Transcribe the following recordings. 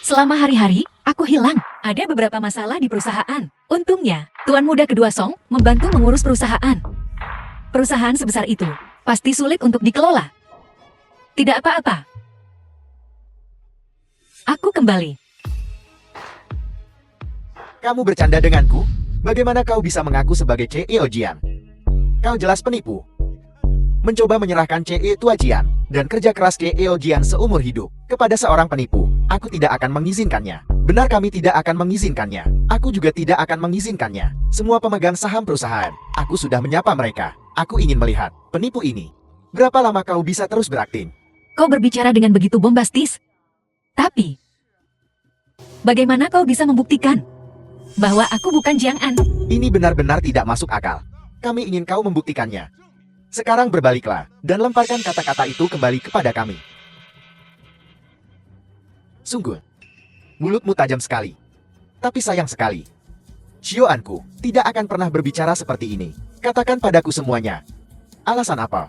Selama hari-hari, aku hilang. Ada beberapa masalah di perusahaan. Untungnya, Tuan Muda Kedua Song membantu mengurus perusahaan. Perusahaan sebesar itu pasti sulit untuk dikelola. Tidak apa-apa. Aku kembali. Kamu bercanda denganku? Bagaimana kau bisa mengaku sebagai CEO Jian? Kau jelas penipu. Mencoba menyerahkan CEO Jian dan kerja keras CEO Jian seumur hidup kepada seorang penipu. Aku tidak akan mengizinkannya. Benar, kami tidak akan mengizinkannya. Aku juga tidak akan mengizinkannya. Semua pemegang saham perusahaan, aku sudah menyapa mereka. Aku ingin melihat penipu ini. Berapa lama kau bisa terus berakting? Kau berbicara dengan begitu bombastis. Tapi, bagaimana kau bisa membuktikan bahwa aku bukan Jiang An? Ini benar-benar tidak masuk akal. Kami ingin kau membuktikannya. Sekarang berbaliklah dan lemparkan kata-kata itu kembali kepada kami. Sungguh, mulutmu tajam sekali. Tapi sayang sekali, Xioanku tidak akan pernah berbicara seperti ini. Katakan padaku semuanya. Alasan apa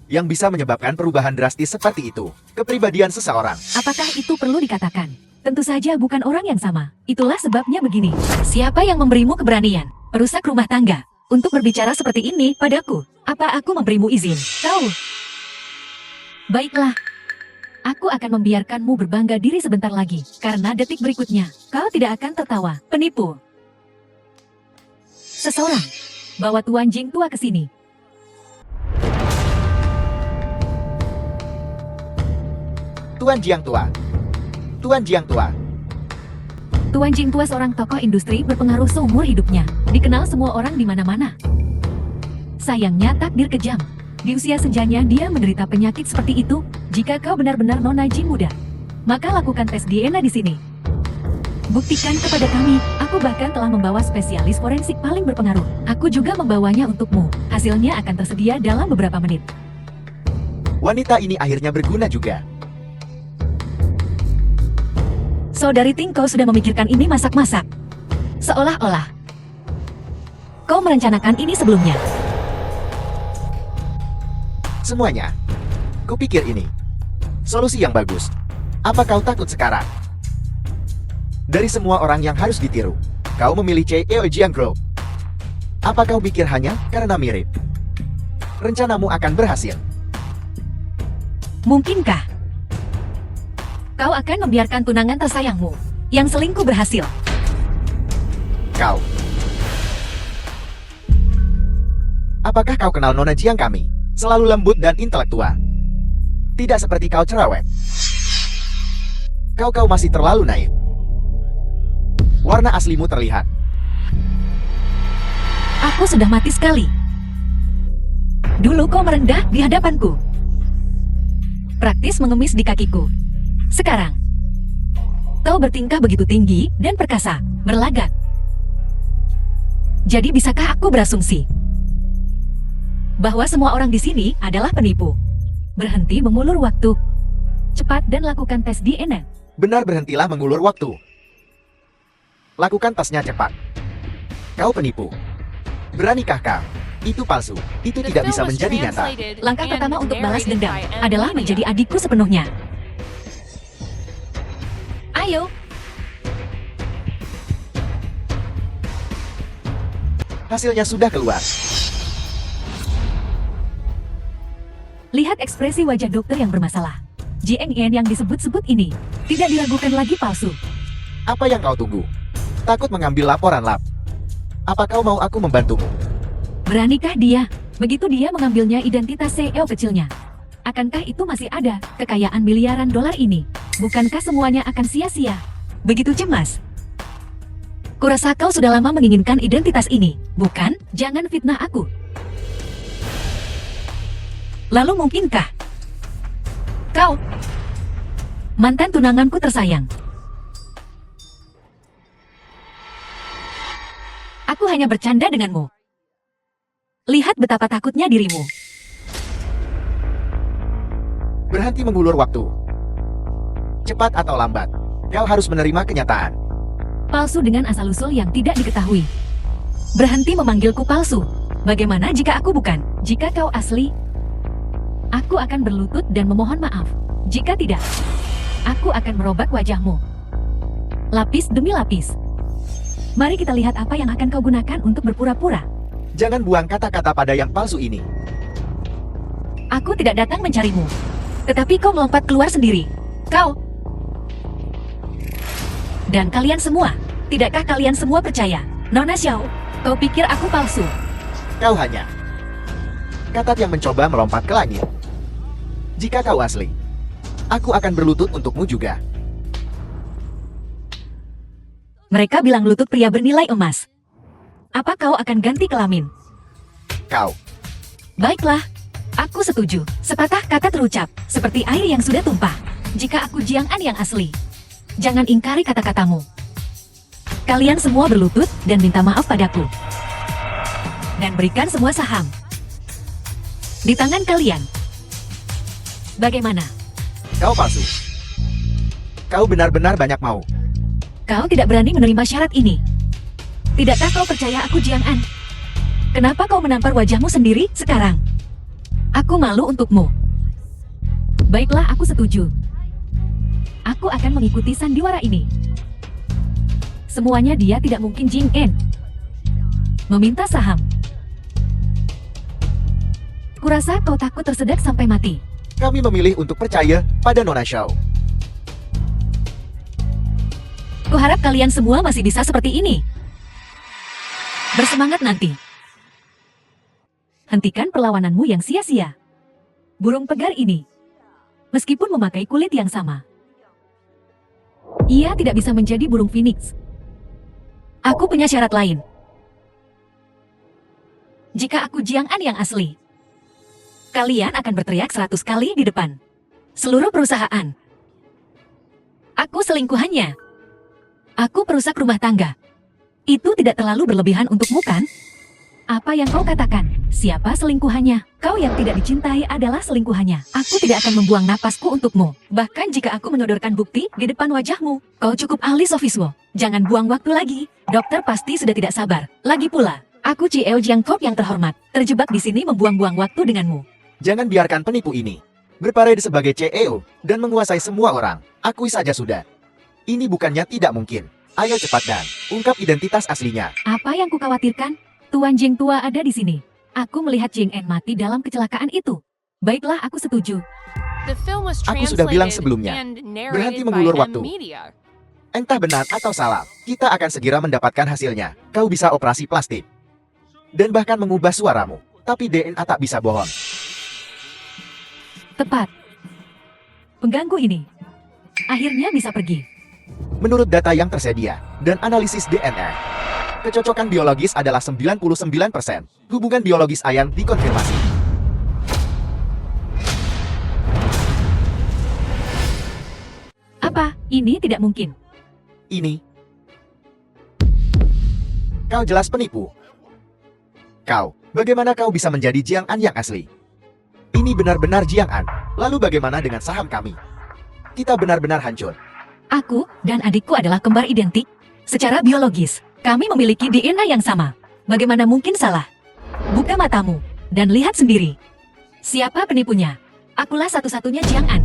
yang bisa menyebabkan perubahan drastis seperti itu kepribadian seseorang? Apakah itu perlu dikatakan? Tentu saja bukan orang yang sama. Itulah sebabnya begini. Siapa yang memberimu keberanian, perusak rumah tangga, untuk berbicara seperti ini padaku? Apa aku memberimu izin? Kau. Baiklah. Aku akan membiarkanmu berbangga diri sebentar lagi. Karena detik berikutnya, kau tidak akan tertawa. Penipu. Seseorang. Bawa Tuan Jing tua ke sini. Tuan Jiang tua. Tuan Jiang tua. Tuan Jing tua seorang tokoh industri berpengaruh seumur hidupnya. Dikenal semua orang di mana-mana. Sayangnya takdir kejam. Di usia senjanya dia menderita penyakit seperti itu. Jika kau benar-benar nona Jin muda, maka lakukan tes DNA di sini. Buktikan kepada kami. Aku bahkan telah membawa spesialis forensik paling berpengaruh. Aku juga membawanya untukmu. Hasilnya akan tersedia dalam beberapa menit. Wanita ini akhirnya berguna juga. Saudari Ting, kau sudah memikirkan ini masak-masak. Seolah-olah kau merencanakan ini sebelumnya. Semuanya. Kupikir ini solusi yang bagus. Apa kau takut sekarang? Dari semua orang yang harus ditiru, kau memilih CEO Jiang Group. Apa kau pikir hanya karena mirip? Rencanamu akan berhasil. Mungkinkah kau akan membiarkan tunangan tersayangmu yang selingkuh berhasil? Kau. Apakah kau kenal Nona Jiang kami? Selalu lembut dan intelektual. Tidak seperti kau cerewet. Kau masih terlalu naif. Warna aslimu terlihat. Aku sudah mati sekali. Dulu kau merendah di hadapanku. Praktis mengemis di kakiku. Sekarang, kau bertingkah begitu tinggi dan perkasa, berlagak. Jadi bisakah aku berasumsi bahwa semua orang di sini adalah penipu? Berhenti mengulur waktu. Cepat dan lakukan tes DNA. Benar, berhentilah mengulur waktu. Lakukan tesnya cepat. Kau penipu. Beranikah kau? Itu palsu. Itu tidak bisa menjadi nyata. Langkah pertama untuk balas dendam adalah menjadi adikku sepenuhnya. Ayo. Hasilnya sudah keluar. Lihat ekspresi wajah dokter yang bermasalah. Jiang Yan yang disebut-sebut ini tidak diragukan lagi palsu. Apa yang kau tunggu? Takut mengambil laporan lab? Apa kau mau aku membantumu? Beranikah dia? Begitu dia mengambilnya identitas CEO kecilnya. Akankah itu masih ada kekayaan miliaran dolar ini? Bukankah semuanya akan sia-sia? Begitu cemas? Kurasa kau sudah lama menginginkan identitas ini, bukan? Jangan fitnah aku. Lalu mungkinkah kau mantan tunanganku tersayang? Aku hanya bercanda denganmu. Lihat betapa takutnya dirimu. Berhenti mengulur waktu. Cepat atau lambat, kau harus menerima kenyataan. Palsu dengan asal-usul yang tidak diketahui. Berhenti memanggilku palsu. Bagaimana jika aku bukan? Jika kau asli, aku akan berlutut dan memohon maaf. Jika tidak, aku akan merobak wajahmu. Lapis demi lapis. Mari kita lihat apa yang akan kau gunakan untuk berpura-pura. Jangan buang kata-kata pada yang palsu ini. Aku tidak datang mencarimu. Tetapi kau melompat keluar sendiri. Kau. Dan kalian semua. Tidakkah kalian semua percaya? Nona Xiao, kau pikir aku palsu? Kau hanya Katat yang mencoba melompat ke langit. Jika kau asli, aku akan berlutut untukmu juga. Mereka bilang lutut pria bernilai emas. Apa kau akan ganti kelamin? Kau. Baiklah, aku setuju. Sepatah kata terucap, seperti air yang sudah tumpah. Jika aku Jiang An yang asli, jangan ingkari kata-katamu. Kalian semua berlutut dan minta maaf padaku. Dan berikan semua saham di tangan kalian. Bagaimana? Kau palsu. Kau benar-benar banyak mau. Kau tidak berani menerima syarat ini. Tidakkah kau percaya aku Jiang An? Kenapa kau menampar wajahmu sendiri sekarang? Aku malu untukmu. Baiklah, aku setuju. Aku akan mengikuti sandiwara ini. Semuanya dia tidak mungkin Jing En meminta saham. Kurasa kau takut tersedak sampai mati. Kami memilih untuk percaya pada Nona Xiao. Kuharap kalian semua masih bisa seperti ini. Bersemangat nanti. Hentikan perlawananmu yang sia-sia. Burung pegar ini, meskipun memakai kulit yang sama, ia tidak bisa menjadi burung phoenix. Aku punya syarat lain. Jika aku Jiang An yang asli, kalian akan berteriak 100 kali di depan seluruh perusahaan. Aku selingkuhannya. Aku perusak rumah tangga. Itu tidak terlalu berlebihan untukmu, kan? Apa yang kau katakan? Siapa selingkuhannya? Kau yang tidak dicintai adalah selingkuhannya. Aku tidak akan membuang napasku untukmu. Bahkan jika aku menyodorkan bukti di depan wajahmu, kau cukup ahli sofisme. Jangan buang waktu lagi. Dokter pasti sudah tidak sabar. Lagi pula, aku Cieo Jiangkop yang terhormat, terjebak di sini membuang-buang waktu denganmu. Jangan biarkan penipu ini berparade sebagai CEO dan menguasai semua orang. Akui saja sudah. Ini bukannya tidak mungkin. Ayo cepat dan ungkap identitas aslinya. Apa yang kukhawatirkan? Tuan Jing tua ada di sini. Aku melihat Jing En mati dalam kecelakaan itu. Baiklah, aku setuju. Aku sudah bilang sebelumnya, berhenti mengulur waktu. Entah benar atau salah, kita akan segera mendapatkan hasilnya. Kau bisa operasi plastik dan bahkan mengubah suaramu, tapi DNA tak bisa bohong. Tepat. Pengganggu ini akhirnya bisa pergi. Menurut data yang tersedia dan analisis DNA, kecocokan biologis adalah 99%. Hubungan biologis Ayan dikonfirmasi. Apa? Ini tidak mungkin. Ini. Kau jelas penipu. Kau, bagaimana kau bisa menjadi Jiang An yang asli? Ini benar-benar Jiang An. Lalu bagaimana dengan saham kami? Kita benar-benar hancur. Aku dan adikku adalah kembar identik. Secara biologis, kami memiliki DNA yang sama. Bagaimana mungkin salah? Buka matamu dan lihat sendiri. Siapa penipunya? Akulah satu-satunya Jiang An.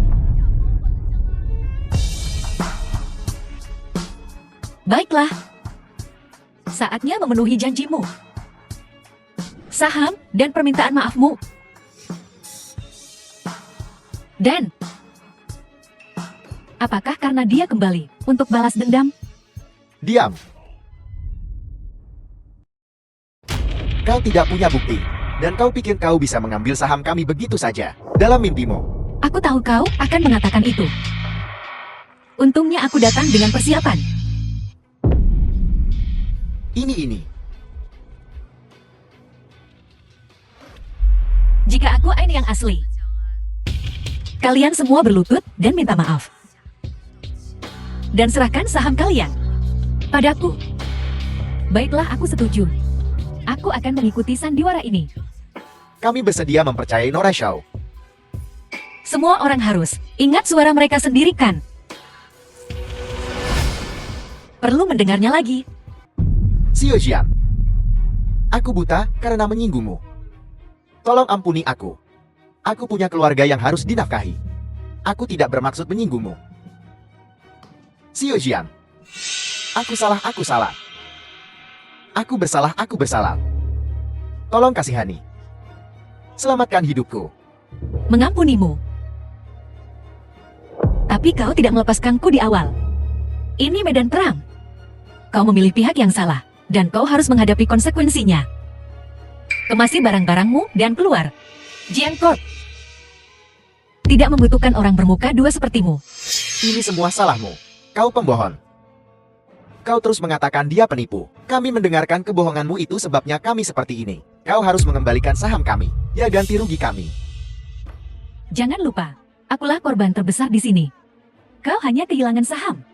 Baiklah. Saatnya memenuhi janjimu. Saham dan permintaan maafmu. Dan apakah karena dia kembali untuk balas dendam? Diam. Kau tidak punya bukti, dan kau pikir kau bisa mengambil saham kami begitu saja, dalam mimpimu. Aku tahu kau akan mengatakan itu. Untungnya aku datang dengan persiapan. Ini. Jika aku Ain yang asli, kalian semua berlutut dan minta maaf. Dan serahkan saham kalian padaku. Baiklah, aku setuju. Aku akan mengikuti sandiwara ini. Kami bersedia mempercayai Nora Xiao. Semua orang harus ingat suara mereka sendiri, kan? Perlu mendengarnya lagi. Xiao Jian, aku buta karena menyinggungmu. Tolong ampuni aku. Aku punya keluarga yang harus dinafkahi. Aku tidak bermaksud menyinggungmu. Xiao Jian. Aku salah, aku salah. Aku bersalah, aku bersalah. Tolong kasihani. Selamatkan hidupku. Mengampunimu. Tapi kau tidak melepaskanku di awal. Ini medan perang. Kau memilih pihak yang salah, dan kau harus menghadapi konsekuensinya. Kemasi barang-barangmu dan keluar. Jian Court tidak membutuhkan orang bermuka dua sepertimu. Ini semua salahmu. Kau pembohong. Kau terus mengatakan dia penipu. Kami mendengarkan kebohonganmu, itu sebabnya kami seperti ini. Kau harus mengembalikan saham kami. Ya, ganti rugi kami. Jangan lupa, akulah korban terbesar di sini. Kau hanya kehilangan saham.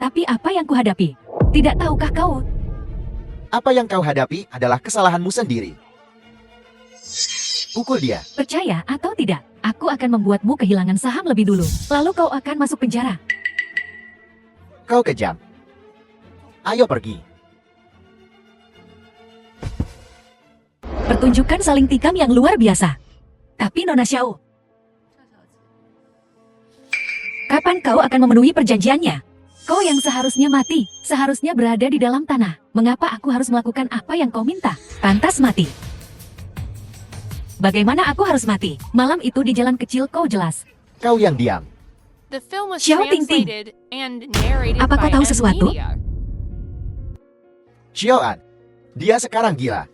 Tapi apa yang kuhadapi? Tidak tahukah kau? Apa yang kau hadapi adalah kesalahanmu sendiri. Pukul dia. Percaya atau tidak, aku akan membuatmu kehilangan saham lebih dulu. Lalu kau akan masuk penjara. Kau kejam. Ayo pergi. Pertunjukan saling tikam yang luar biasa. Tapi Nona Xiao, kapan kau akan memenuhi perjanjiannya? Kau yang seharusnya mati, seharusnya berada di dalam tanah. Mengapa aku harus melakukan apa yang kau minta? Pantas mati. Bagaimana aku harus mati? Malam itu di jalan kecil kau jelas. Kau yang diam. The film was Xiao Tingting. translated and narrated Apa kau by tahu M sesuatu? Media. Xiaoan. Dia sekarang gila.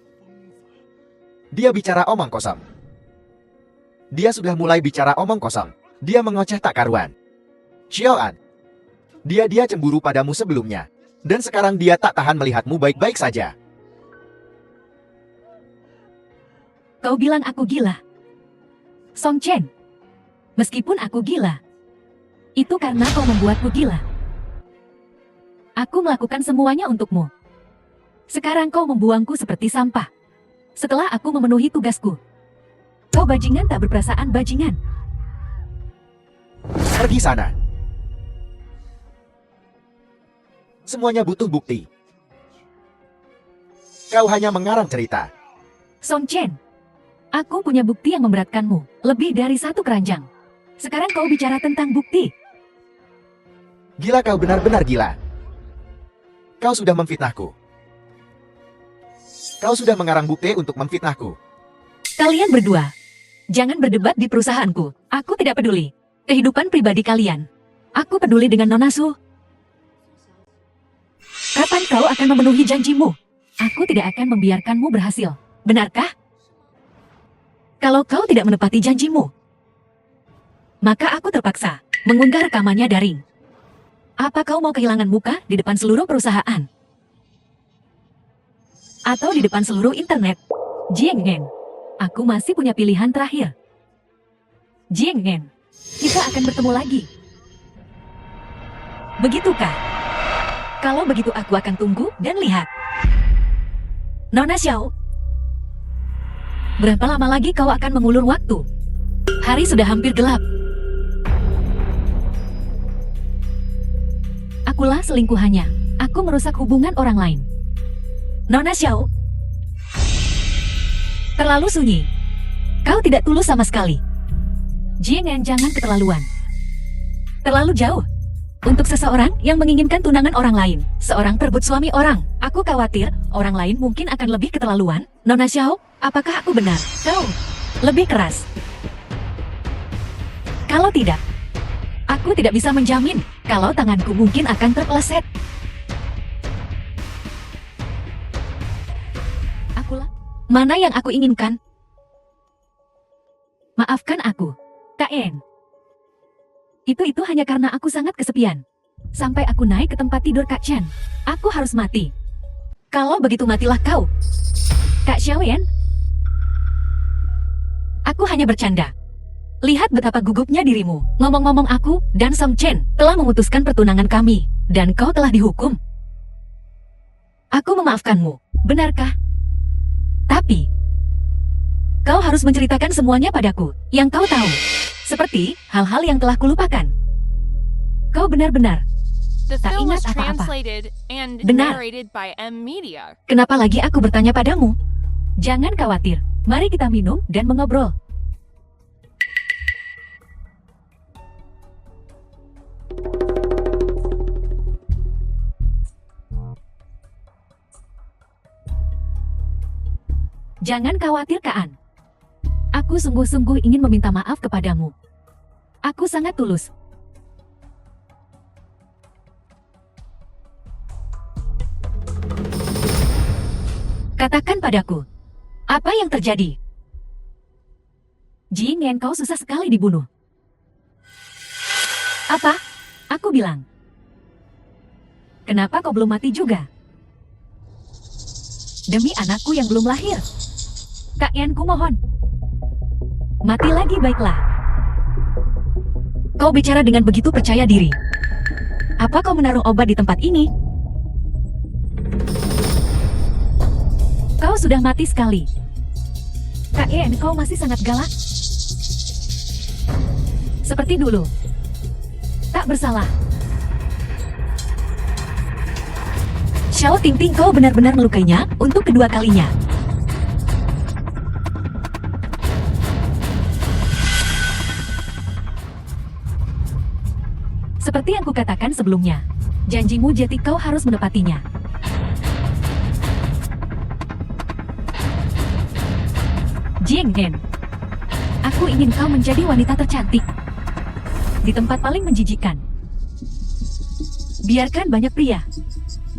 Dia bicara omong kosong. Dia sudah mulai bicara omong kosong. Dia mengoceh tak karuan. Xiaoan. Dia cemburu padamu sebelumnya. Dan sekarang dia tak tahan melihatmu baik-baik saja. Kau bilang aku gila. Song Chen, meskipun aku gila, itu karena kau membuatku gila. Aku melakukan semuanya untukmu. Sekarang kau membuangku seperti sampah. Setelah aku memenuhi tugasku. Kau bajingan tak berperasaan bajingan. Pergi sana. Semuanya butuh bukti. Kau hanya mengarang cerita. Song Chen, aku punya bukti yang memberatkanmu. Lebih dari satu keranjang. Sekarang kau bicara tentang bukti. Gila, kau benar-benar gila. Kau sudah memfitnahku. Kau sudah mengarang bukti untuk memfitnahku. Kalian berdua, jangan berdebat di perusahaanku. Aku tidak peduli. Kehidupan pribadi kalian. Aku peduli dengan Nona Su. Kapan kau akan memenuhi janjimu? Aku tidak akan membiarkanmu berhasil. Benarkah? Kalau kau tidak menepati janjimu, maka aku terpaksa mengunggah rekamannya daring. Apa kau mau kehilangan muka di depan seluruh perusahaan? Atau di depan seluruh internet? Jiang Ngen, aku masih punya pilihan terakhir. Jiang Ngen, kita akan bertemu lagi. Begitukah? Kalau begitu aku akan tunggu dan lihat. Nona Xiao, berapa lama lagi kau akan mengulur waktu? Hari sudah hampir gelap. Akulah selingkuhannya. Aku merusak hubungan orang lain. Nona Xiao, terlalu sunyi. Kau tidak tulus sama sekali. Jiangen, jangan keterlaluan. Terlalu jauh. Untuk seseorang yang menginginkan tunangan orang lain, seorang perebut suami orang, aku khawatir orang lain mungkin akan lebih keterlaluan. Nona Xiao, apakah aku benar? Kau lebih keras. Kalau tidak, aku tidak bisa menjamin kalau tanganku mungkin akan terpeleset. Akulah mana yang aku inginkan. Maafkan aku, Kak En. Itu hanya karena aku sangat kesepian. Sampai aku naik ke tempat tidur Kak Chen. Aku harus mati. Kalau begitu matilah kau, Kak Xiaoyan. Aku hanya bercanda. Lihat betapa gugupnya dirimu. Ngomong-ngomong, aku dan Song Chen telah memutuskan pertunangan kami. Dan kau telah dihukum. Aku memaafkanmu, benarkah? Tapi kau harus menceritakan semuanya padaku, yang kau tahu. Seperti hal-hal yang telah kulupakan. Kau benar-benar The tak film ingat was apa-apa. translated and Benar. narrated by M Media. Kenapa lagi aku bertanya padamu? Jangan khawatir, mari kita minum dan mengobrol. Jangan khawatir, Kaan. Aku sungguh-sungguh ingin meminta maaf kepadamu. Aku sangat tulus. Katakan padaku, apa yang terjadi? Jingen, kau susah sekali dibunuh. Apa? Aku bilang. Kenapa kau belum mati juga? Demi anakku yang belum lahir. Kak Yanku mohon. Mati lagi baiklah. Kau bicara dengan begitu percaya diri. Apa kau menaruh obat di tempat ini? Kau sudah mati sekali. Kak Yan, kau masih sangat galak. Seperti dulu. Tak bersalah. Xiao Tingting, kau benar-benar melukainya untuk kedua kalinya. Seperti yang kukatakan sebelumnya, janjimu Jeti kau harus menepatinya. Jinghen, aku ingin kau menjadi wanita tercantik di tempat paling menjijikkan. Biarkan banyak pria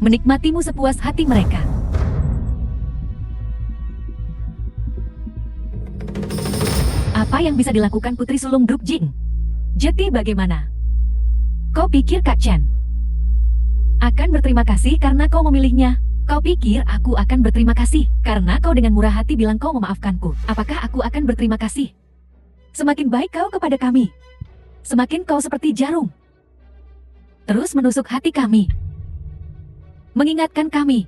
menikmatimu sepuas hati mereka. Apa yang bisa dilakukan Putri Sulung Druk Jing? Jeti bagaimana? Kau pikir Kak Chen akan berterima kasih karena kau memilihnya? Kau pikir aku akan berterima kasih karena kau dengan murah hati bilang kau memaafkanku? Apakah aku akan berterima kasih? Semakin baik kau kepada kami, semakin kau seperti jarum. Terus menusuk hati kami. Mengingatkan kami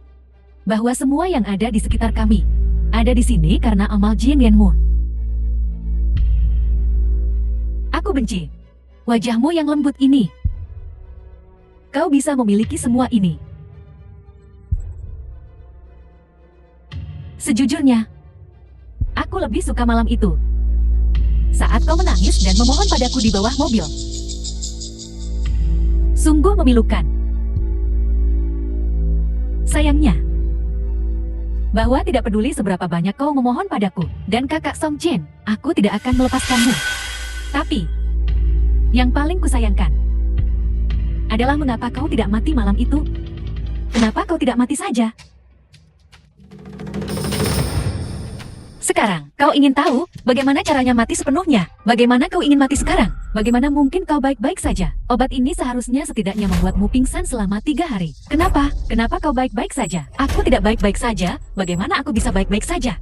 bahwa semua yang ada di sekitar kami ada di sini karena amal Jingyenmu. Aku benci wajahmu yang lembut ini. Kau bisa memiliki semua ini. Sejujurnya, aku lebih suka malam itu. Saat kau menangis dan memohon padaku di bawah mobil. Sungguh memilukan. Sayangnya, bahwa tidak peduli seberapa banyak kau memohon padaku dan kakak Song Chen, aku tidak akan melepaskanmu. Tapi, yang paling kusayangkan adalah mengapa kau tidak mati malam itu. Kenapa kau tidak mati saja? Sekarang, kau ingin tahu bagaimana caranya mati sepenuhnya? Bagaimana kau ingin mati sekarang? Bagaimana mungkin kau baik-baik saja? Obat ini seharusnya setidaknya membuatmu pingsan selama 3 hari. Kenapa? Kenapa kau baik-baik saja? Aku tidak baik-baik saja. Bagaimana aku bisa baik-baik saja?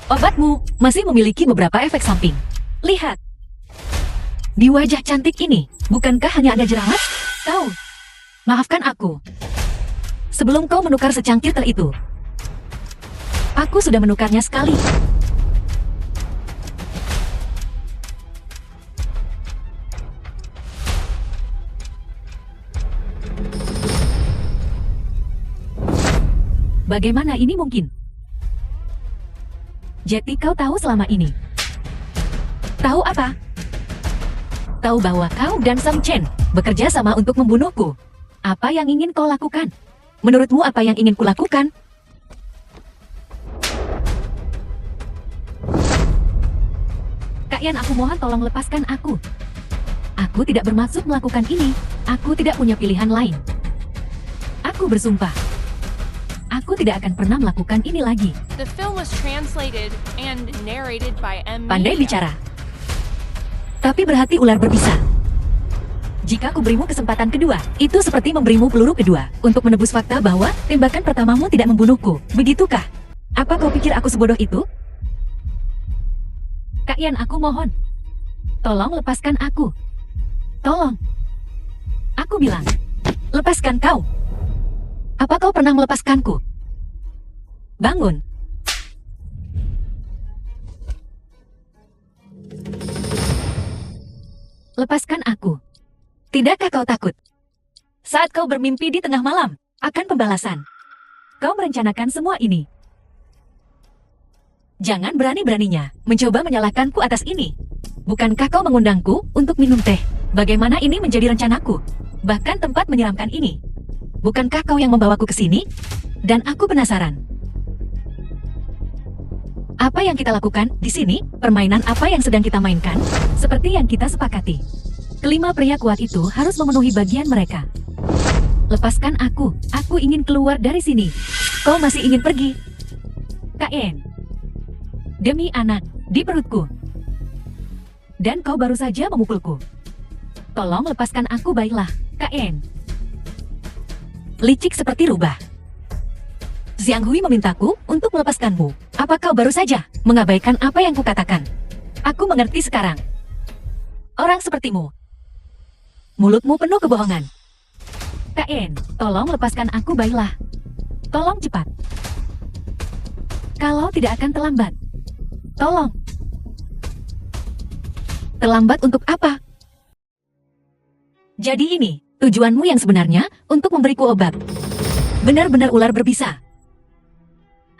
Obatmu masih memiliki beberapa efek samping. Lihat. Di wajah cantik ini, bukankah hanya ada jerawat? Kau, maafkan aku. Sebelum kau menukar secangkir tel itu, aku sudah menukarnya sekali. Bagaimana ini mungkin? Jeti, kau tahu selama ini. Tahu apa? Tahu bahwa kau dan Song Chen bekerja sama untuk membunuhku. Apa yang ingin kau lakukan? Menurutmu apa yang ingin kulakukan? Kak Yan, aku mohon tolong lepaskan aku. Aku tidak bermaksud melakukan ini. Aku tidak punya pilihan lain. Aku bersumpah. Aku tidak akan pernah melakukan ini lagi. The film was translated and narrated by M. Pandai Media. bicara. Tapi berhati ular berbisa. Jika aku berimu kesempatan kedua, itu seperti memberimu peluru kedua untuk menebus fakta bahwa tembakan pertamamu tidak membunuhku. Begitukah? Apa kau pikir aku sebodoh itu? Kak Yan, aku mohon. Tolong lepaskan aku. Tolong. Aku bilang, lepaskan kau. Apa kau pernah melepaskanku? Bangun. Lepaskan aku. Tidakkah kau takut? Saat kau bermimpi di tengah malam, akan pembalasan. Kau merencanakan semua ini. Jangan berani-beraninya mencoba menyalahkanku atas ini. Bukankah kau mengundangku untuk minum teh? Bagaimana ini menjadi rencanaku? Bahkan tempat menyeramkan ini. Bukankah kau yang membawaku ke sini? Dan aku penasaran. Apa yang kita lakukan di sini? Permainan apa yang sedang kita mainkan? Seperti yang kita sepakati. Kelima pria kuat itu harus memenuhi bagian mereka. Lepaskan aku. Aku ingin keluar dari sini. Kau masih ingin pergi? KN. Demi anak, di perutku. Dan kau baru saja memukulku. Tolong lepaskan aku baiklah, KN. Licik seperti rubah. Xiang Hui memintaku untuk melepaskanmu. Apa kau baru saja mengabaikan apa yang kukatakan? Aku mengerti sekarang. Orang sepertimu. Mulutmu penuh kebohongan. KN, tolong lepaskan aku baiklah. Tolong cepat. Kalau tidak akan terlambat. Tolong. Terlambat untuk apa? Jadi ini, tujuanmu yang sebenarnya untuk memberiku obat. Benar-benar ular berbisa.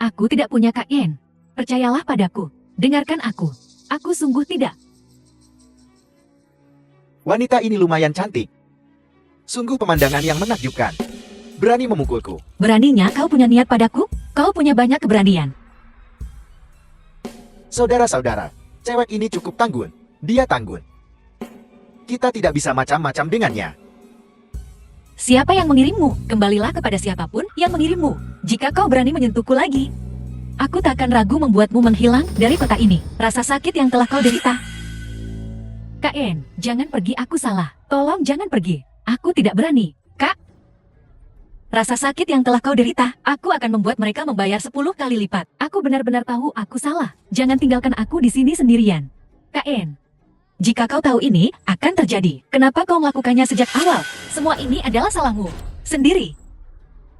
Aku tidak punya KN. Percayalah padaku. Dengarkan aku. Aku sungguh tidak. Wanita ini lumayan cantik. Sungguh pemandangan yang menakjubkan. Berani memukulku. Beraninya kau punya niat padaku? Kau punya banyak keberanian. Saudara-saudara, cewek ini cukup tanggun. Dia tanggun. Kita tidak bisa macam-macam dengannya. Siapa yang mengirimmu? Kembalilah kepada siapapun yang mengirimmu. Jika kau berani menyentuhku lagi, aku tak akan ragu membuatmu menghilang dari kota ini. Rasa sakit yang telah kau derita. KN, jangan pergi, aku salah. Tolong jangan pergi. Aku tidak berani. Kak. Rasa sakit yang telah kau derita, aku akan membuat mereka membayar 10 kali lipat. Aku benar-benar tahu aku salah. Jangan tinggalkan aku di sini sendirian. KN. Jika kau tahu ini akan terjadi, kenapa kau melakukannya sejak awal? Semua ini adalah salahmu sendiri.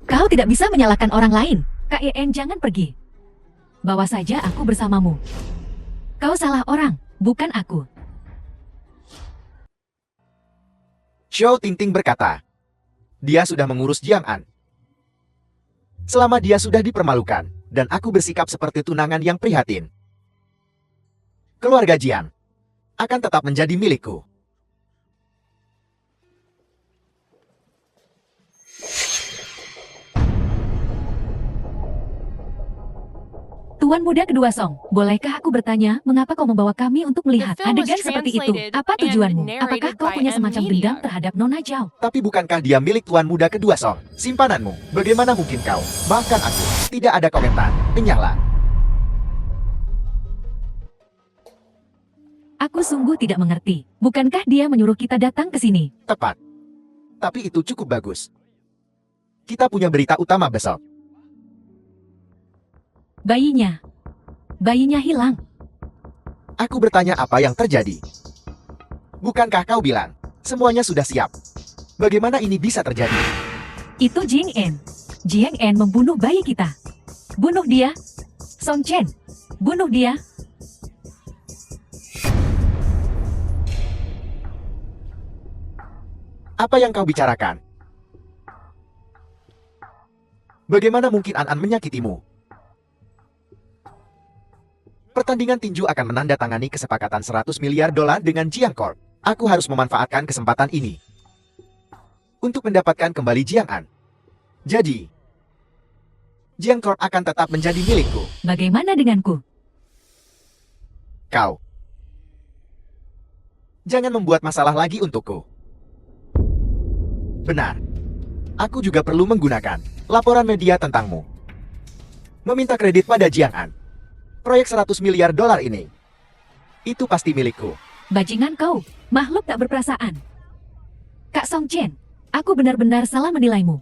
Kau tidak bisa menyalahkan orang lain. KEN, jangan pergi. Bawa saja aku bersamamu. Kau salah orang, bukan aku. Xiao Tingting berkata, dia sudah mengurus Jiang An. Selama dia sudah dipermalukan, dan aku bersikap seperti tunangan yang prihatin. Keluarga Jiang akan tetap menjadi milikku. Tuan muda kedua Song, bolehkah aku bertanya, mengapa kau membawa kami untuk melihat The film was adegan seperti itu? translated Apa and tujuanmu? narrated Apakah kau by punya a semacam medium. dendam terhadap Nona Zhao? Tapi bukankah dia milik tuan muda kedua Song? Simpananmu. Bagaimana mungkin kau? Bahkan aku. Tidak ada komentar. Enyahlah. Aku sungguh tidak mengerti. Bukankah dia menyuruh kita datang ke sini? Tepat. Tapi itu cukup bagus. Kita punya berita utama besok. Bayinya. Bayinya hilang. Aku bertanya apa yang terjadi. Bukankah kau bilang, semuanya sudah siap? Bagaimana ini bisa terjadi? Itu Jing En. Jiang En membunuh bayi kita. Bunuh dia. Song Chen. Bunuh dia. Apa yang kau bicarakan? Bagaimana mungkin An menyakitimu? Pertandingan tinju akan menandatangani kesepakatan 100 miliar dolar dengan Jiang Corp. Aku harus memanfaatkan kesempatan ini untuk mendapatkan kembali Jiang An. Jadi, Jiang Corp akan tetap menjadi milikku. Bagaimana denganku? Kau jangan membuat masalah lagi untukku. Benar. Aku juga perlu menggunakan laporan media tentangmu. Meminta kredit pada Jiang An. Proyek 100 miliar dolar ini. Itu pasti milikku. Bajingan kau, makhluk tak berperasaan. Kak Song Chen, aku benar-benar salah menilaimu.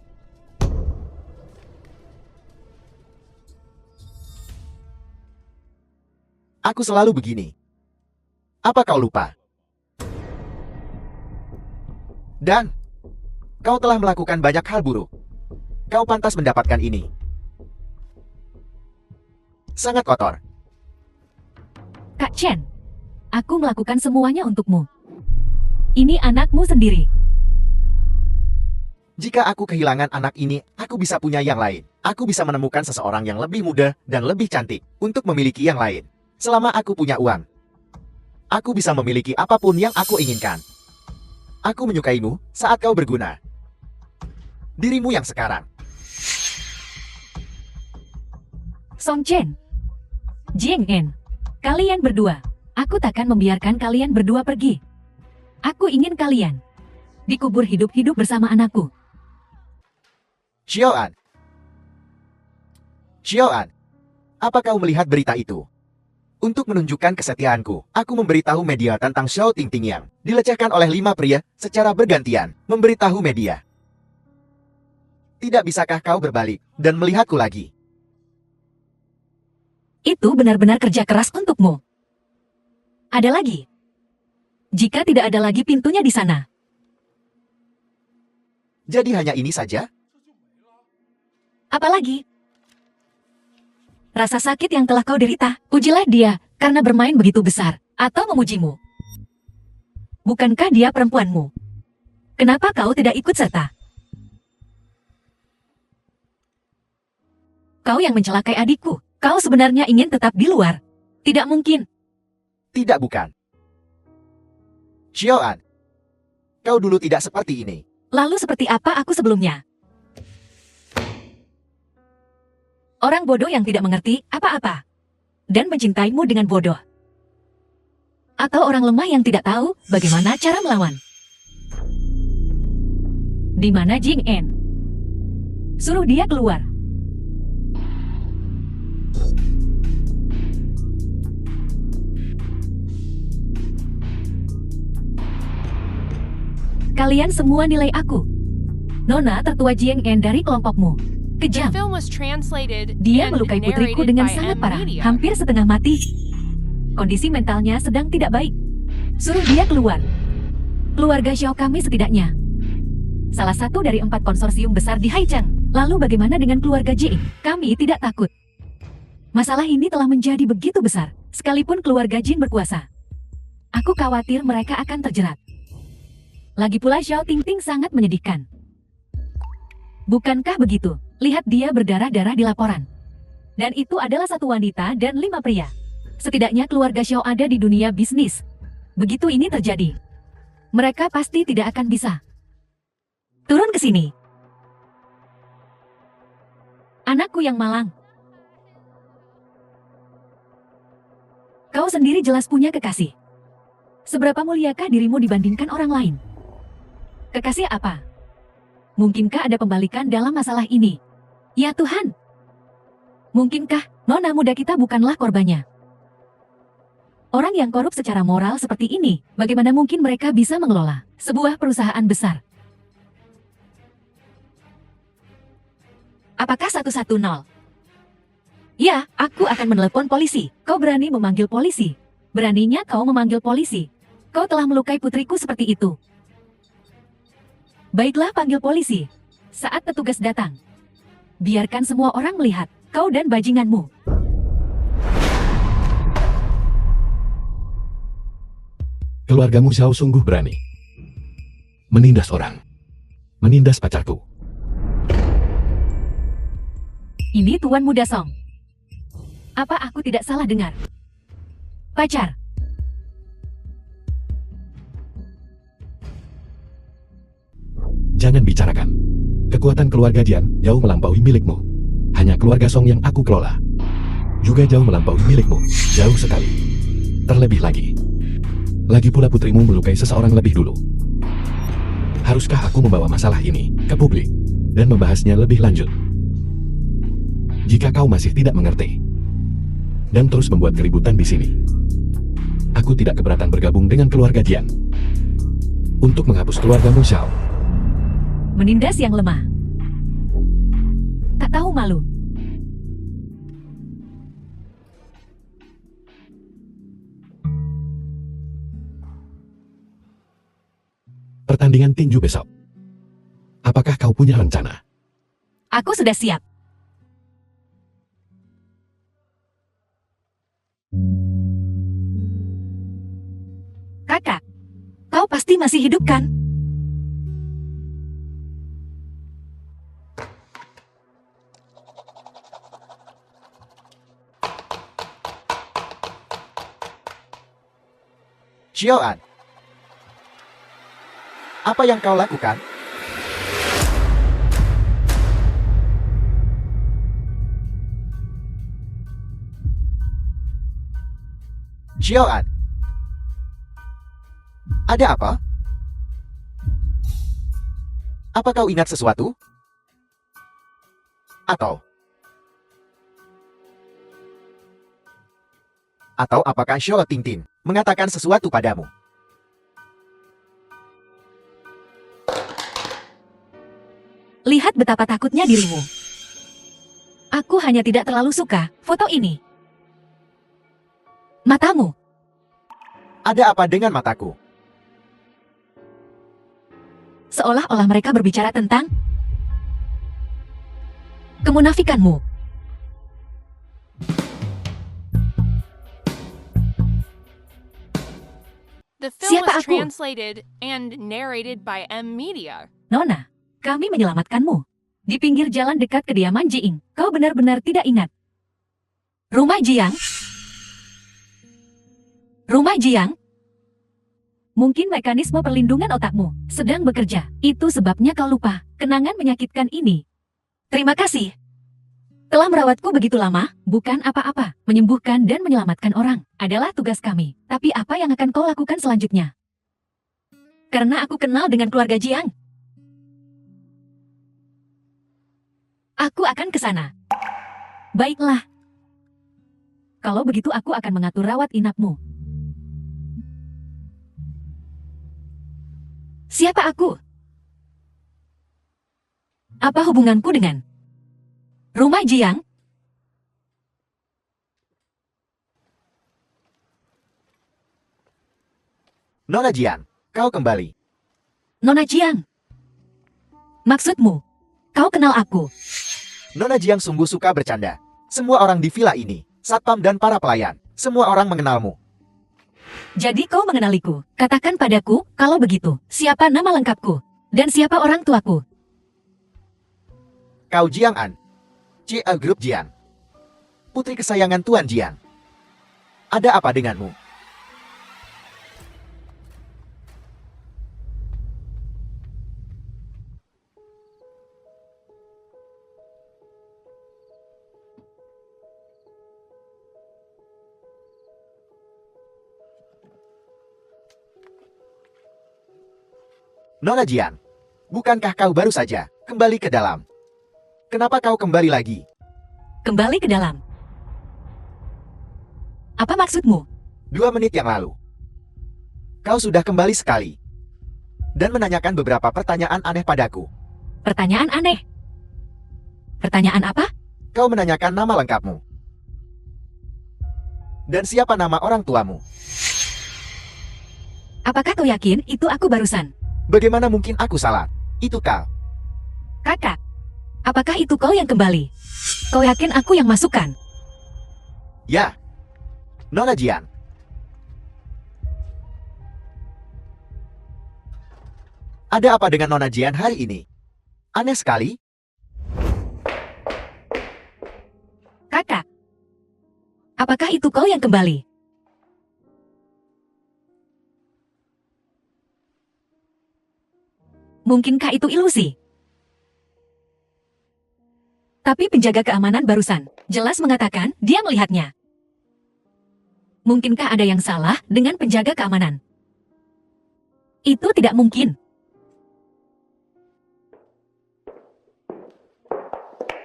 Aku selalu begini. Apa kau lupa? Dan kau telah melakukan banyak hal buruk. Kau pantas mendapatkan ini. Sangat kotor. Kak Chen, aku melakukan semuanya untukmu. Ini anakmu sendiri. Jika aku kehilangan anak ini, aku bisa punya yang lain. Aku bisa menemukan seseorang yang lebih muda dan lebih cantik untuk memiliki yang lain. Selama aku punya uang, aku bisa memiliki apapun yang aku inginkan. Aku menyukaimu saat kau berguna. Dirimu yang sekarang. Song Chen, Jiang En, kalian berdua. Aku takkan membiarkan kalian berdua pergi. Aku ingin kalian dikubur hidup-hidup bersama anakku. Xiaoan. Xiaoan, apa kau melihat berita itu? Untuk menunjukkan kesetiaanku, aku memberitahu media tentang Xiao Tingting yang dilecehkan oleh 5 pria secara bergantian. Memberitahu media. Tidak bisakah kau berbalik dan melihatku lagi? Itu benar-benar kerja keras untukmu. Ada lagi. Jika tidak ada lagi pintunya di sana. Jadi hanya ini saja? Apalagi? Rasa sakit yang telah kau derita, pujilah dia karena bermain begitu besar, atau memujimu. Bukankah dia perempuanmu? Kenapa kau tidak ikut serta? Kau yang mencelakai adikku, kau sebenarnya ingin tetap di luar. Tidak mungkin. Tidak, bukan. Xiaoan, kau dulu tidak seperti ini. Lalu seperti apa aku sebelumnya? Orang bodoh yang tidak mengerti apa-apa. Dan mencintaimu dengan bodoh. Atau orang lemah yang tidak tahu bagaimana cara melawan. Di mana Jing En? Suruh dia keluar. Kalian semua nilai aku. Nona tertua Jiang En dari kelompokmu. The Kejam. film was translated Dia and melukai putriku narrated dengan by sangat M. parah, Media. hampir setengah mati. Kondisi mentalnya sedang tidak baik. Suruh dia keluar. Keluarga Xiao kami setidaknya salah satu dari 4 konsorsium besar di Haicheng. Lalu bagaimana dengan keluarga Jing? Kami tidak takut. Masalah ini telah menjadi begitu besar, sekalipun keluarga Jin berkuasa. Aku khawatir mereka akan terjerat. Lagi pula Xiao Tingting sangat menyedihkan. Bukankah begitu? Lihat dia berdarah-darah di laporan. Dan itu adalah 1 wanita dan 5 pria. Setidaknya keluarga Xiao ada di dunia bisnis. Begitu ini terjadi, mereka pasti tidak akan bisa. Turun ke sini. Anakku yang malang. Kau sendiri jelas punya kekasih. Seberapa muliakah dirimu dibandingkan orang lain? Kekasih apa? Mungkinkah ada pembalikan dalam masalah ini? Ya Tuhan! Mungkinkah nona muda kita bukanlah korbannya? Orang yang korup secara moral seperti ini, bagaimana mungkin mereka bisa mengelola sebuah perusahaan besar? Apakah 110? Ya, aku akan menelepon polisi. Kau berani memanggil polisi? Beraninya kau memanggil polisi? Kau telah melukai putriku seperti itu. Baiklah, panggil polisi. Saat petugas datang, biarkan semua orang melihat kau dan bajinganmu. Keluargamu Xiao sungguh berani. Menindas orang. Menindas pacarku. Ini Tuan Muda Song. Apa aku tidak salah dengar? Pacar. Jangan bicarakan. Kekuatan keluarga Jian jauh melampaui milikmu. Hanya keluarga Song yang aku kelola. Juga jauh melampaui milikmu. Jauh sekali. Terlebih lagi. Lagi pula putrimu melukai seseorang lebih dulu. Haruskah aku membawa masalah ini ke publik dan membahasnya lebih lanjut? Jika kau masih tidak mengerti dan terus membuat keributan di sini, aku tidak keberatan bergabung dengan keluarga Jian untuk menghapus keluargamu Xiao. Menindas yang lemah. Tak tahu malu. Pertandingan tinju besok. Apakah kau punya rencana? Aku sudah siap. Kakak, kau pasti masih hidup kan? Xiaoan, apa yang kau lakukan? Xiaoan. Ada apa? Apa kau ingat sesuatu? Atau apakah Xiao Tingtin mengatakan sesuatu padamu? Lihat betapa takutnya dirimu. Aku hanya tidak terlalu suka foto ini. Matamu. Ada apa dengan mataku? Seolah-olah mereka berbicara tentang kemunafikanmu. The film Siapa was aku? translated and narrated by M Media. Nona, kami menyelamatkanmu. Di pinggir jalan dekat kediaman Jiing, kau benar-benar tidak ingat. Rumah Jiang? Rumah Jiang? Mungkin mekanisme perlindungan otakmu sedang bekerja. Itu sebabnya kau lupa kenangan menyakitkan ini. Terima kasih. Telah merawatku begitu lama, bukan apa-apa. Menyembuhkan dan menyelamatkan orang adalah tugas kami. Tapi apa yang akan kau lakukan selanjutnya? Karena aku kenal dengan keluarga Jiang. Aku akan ke sana. Baiklah. Kalau begitu aku akan mengatur rawat inapmu. Siapa aku? Apa hubunganku dengan rumah Jiang? Nona Jian, kau kembali. Nona Jiang. Maksudmu, kau kenal aku? Nona Jiang sungguh suka bercanda. Semua orang di villa ini, satpam dan para pelayan, semua orang mengenalmu. Jadi kau mengenaliku. Katakan padaku, kalau begitu, siapa nama lengkapku? Dan siapa orang tuaku? Kau Jiang An, CA Group Jian, putri kesayangan Tuan Jian. Ada apa denganmu? Nona Jian, bukankah kau baru saja kembali ke dalam? Kenapa kau kembali lagi? Kembali ke dalam. Apa maksudmu? 2 menit yang lalu. Kau sudah kembali sekali. Dan menanyakan beberapa pertanyaan aneh padaku. Pertanyaan aneh. Pertanyaan apa? Kau menanyakan nama lengkapmu. Dan siapa nama orang tuamu? Apakah kau yakin itu aku barusan? Bagaimana mungkin aku salah? Itu kau. Kakak, apakah itu kau yang kembali? Kau yakin aku yang masukkan? Ya. Nona Jian. Ada apa dengan Nona Jian hari ini? Aneh sekali. Kakak, apakah itu kau yang kembali? Mungkinkah itu ilusi? Tapi penjaga keamanan barusan jelas mengatakan dia melihatnya. Mungkinkah ada yang salah dengan penjaga keamanan? Itu tidak mungkin.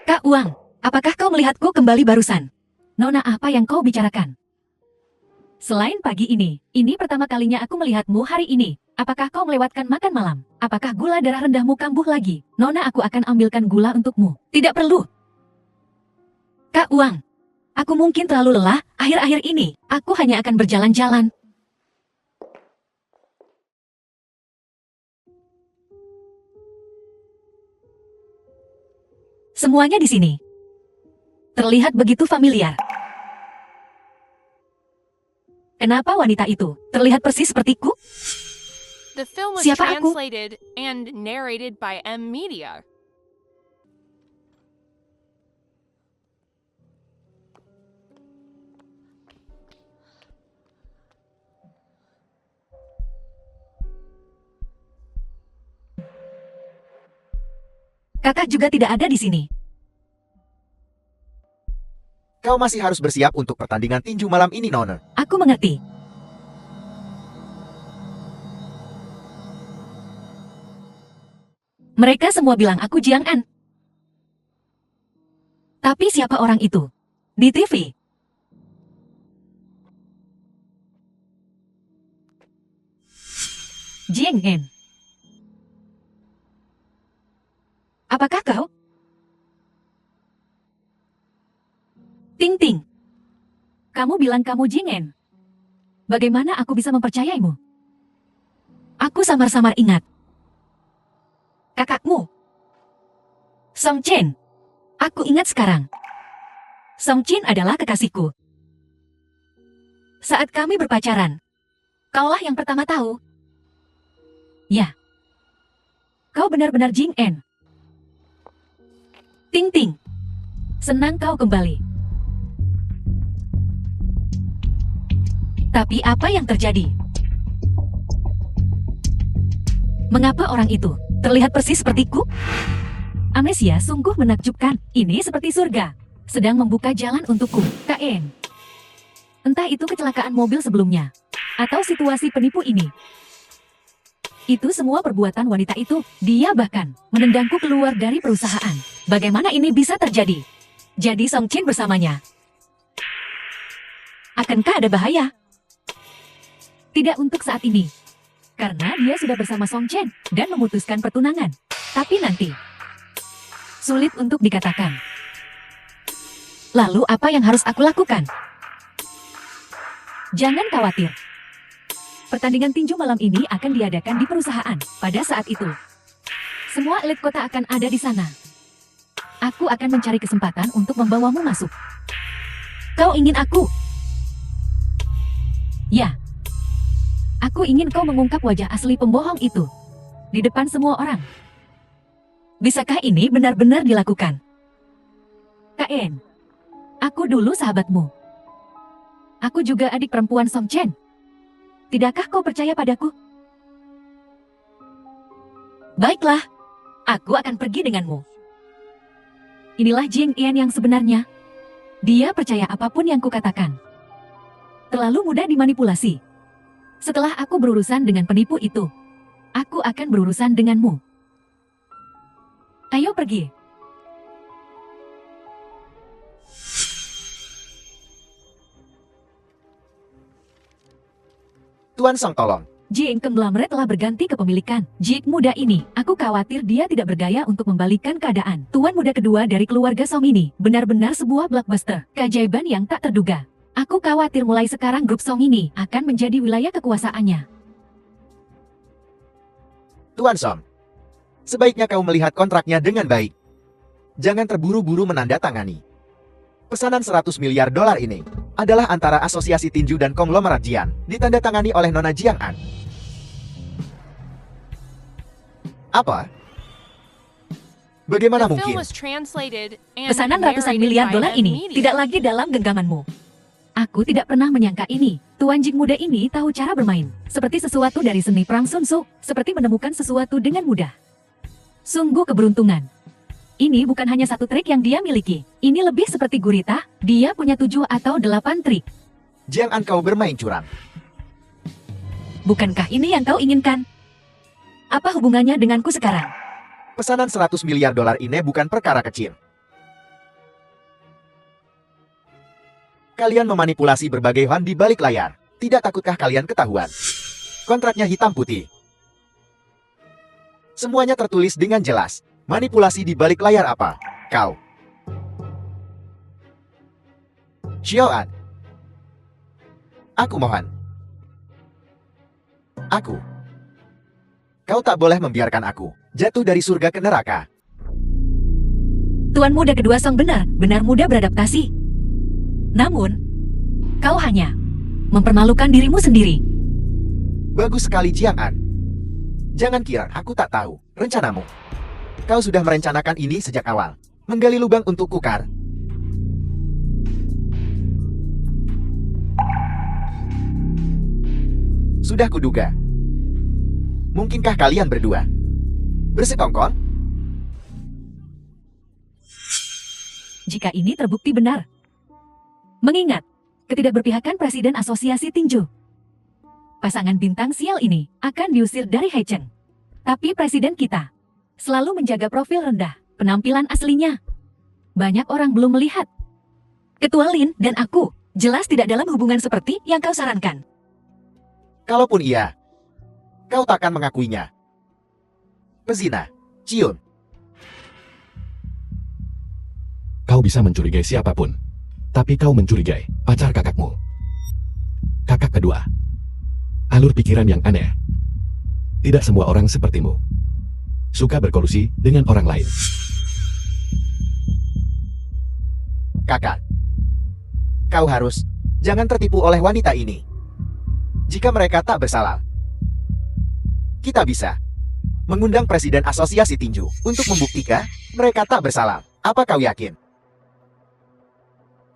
Kak Uang, apakah kau melihatku kembali barusan? Nona, apa yang kau bicarakan? Selain pagi ini pertama kalinya aku melihatmu hari ini. Apakah kau melewatkan makan malam? Apakah gula darah rendahmu kambuh lagi? Nona, aku akan ambilkan gula untukmu. Tidak perlu. Kak Uang, aku mungkin terlalu lelah akhir-akhir ini. Aku hanya akan berjalan-jalan. Semuanya di sini terlihat begitu familiar. Kenapa wanita itu terlihat persis sepertiku? The film was Siapa aku? translated and narrated by M Media. Kakak juga tidak ada di sini. Kau masih harus bersiap untuk pertandingan tinju malam ini, Nona. Aku mengerti. Mereka semua bilang aku Jiang An. Tapi siapa orang itu? Di TV. Jiang An. Apakah kau? Ting Ting. Kamu bilang kamu Jiang An. Bagaimana aku bisa mempercayaimu? Aku samar-samar ingat. Kakakmu. Song Chen. Aku ingat sekarang. Song Chen adalah kekasihku. Saat kami berpacaran, kaulah yang pertama tahu. Ya. Kau benar-benar Jiang An. Ting Ting. Senang kau kembali. Tapi apa yang terjadi? Mengapa orang itu terlihat persis sepertiku? Amnesia sungguh menakjubkan. Ini seperti surga sedang membuka jalan untukku. KN. Entah itu kecelakaan mobil sebelumnya atau situasi penipu ini. Itu semua perbuatan wanita itu. Dia bahkan menendangku keluar dari perusahaan. Bagaimana ini bisa terjadi? Jadi Song Chen bersamanya. Akankah ada bahaya? Tidak untuk saat ini. Karena dia sudah bersama Song Chen dan memutuskan pertunangan. Tapi nanti. Sulit untuk dikatakan. Lalu apa yang harus aku lakukan? Jangan khawatir. Pertandingan tinju malam ini akan diadakan di perusahaan. Pada saat itu, semua elit kota akan ada di sana. Aku akan mencari kesempatan untuk membawamu masuk. Kau ingin aku? Ya. Aku ingin kau mengungkap wajah asli pembohong itu. Di depan semua orang. Bisakah ini benar-benar dilakukan? KN. Aku dulu sahabatmu. Aku juga adik perempuan Song Chen. Tidakkah kau percaya padaku? Baiklah. Aku akan pergi denganmu. Inilah Jiang An yang sebenarnya. Dia percaya apapun yang kukatakan. Terlalu mudah dimanipulasi. Setelah aku berurusan dengan penipu itu, aku akan berurusan denganmu. Ayo pergi. Tuan Song tolong. Jiang konglomerat telah berganti kepemilikan. Jik muda ini, aku khawatir dia tidak bergaya untuk membalikkan keadaan. Tuan muda kedua dari keluarga Song ini, benar-benar sebuah blockbuster. Keajaiban yang tak terduga. Aku khawatir mulai sekarang grup Song ini akan menjadi wilayah kekuasaannya. Tuan Song. Sebaiknya kau melihat kontraknya dengan baik. Jangan terburu-buru menandatangani. Pesanan 100 miliar dolar ini adalah antara Asosiasi Tinju dan Konglomerat Jian, ditandatangani oleh Nona Jiang An. Apa? Bagaimana The film mungkin? was translated and Pesanan ratusan narrated miliar by dolar a ini media. tidak lagi dalam genggamanmu. Aku tidak pernah menyangka ini. Tuan Jing muda ini tahu cara bermain. Seperti sesuatu dari seni perang Sun Tzu. Seperti menemukan sesuatu dengan mudah. Sungguh keberuntungan. Ini bukan hanya satu trik yang dia miliki. Ini lebih seperti gurita. Dia punya 7 atau 8 trik. Jiang An, kau bermain curang. Bukankah ini yang kau inginkan? Apa hubungannya denganku sekarang? Pesanan 100 miliar dolar ini bukan perkara kecil. Kalian memanipulasi berbagai hal di balik layar. Tidak takutkah kalian ketahuan? Kontraknya hitam putih. Semuanya tertulis dengan jelas. Manipulasi di balik layar apa? Kau. Xiaoan. Aku mohon. Aku. Kau tak boleh membiarkan aku jatuh dari surga ke neraka. Tuan muda kedua Song benar mudah beradaptasi. Namun, kau hanya mempermalukan dirimu sendiri. Bagus sekali Jiang An. Jangan kira aku tak tahu rencanamu. Kau sudah merencanakan ini sejak awal. Menggali lubang untuk kukar. Sudah kuduga. Mungkinkah kalian berdua bersekongkol? Jika ini terbukti benar. Mengingat, ketidakberpihakan Presiden Asosiasi Tinju. Pasangan bintang sial ini akan diusir dari Haicheng. Tapi presiden kita selalu menjaga profil rendah, penampilan aslinya. Banyak orang belum melihat. Ketua Lin dan aku jelas tidak dalam hubungan seperti yang kau sarankan. Kalaupun iya, kau takkan mengakuinya. Pezina, Ciun. Kau bisa mencurigai siapapun, tapi kau mencurigai pacar kakakmu. Kakak kedua. Alur pikiran yang aneh. Tidak semua orang sepertimu. Suka berkolusi dengan orang lain. Kakak, kau harus jangan tertipu oleh wanita ini. Jika mereka tak bersalah, kita bisa mengundang Presiden Asosiasi Tinju untuk membuktikan mereka tak bersalah. Apa kau yakin?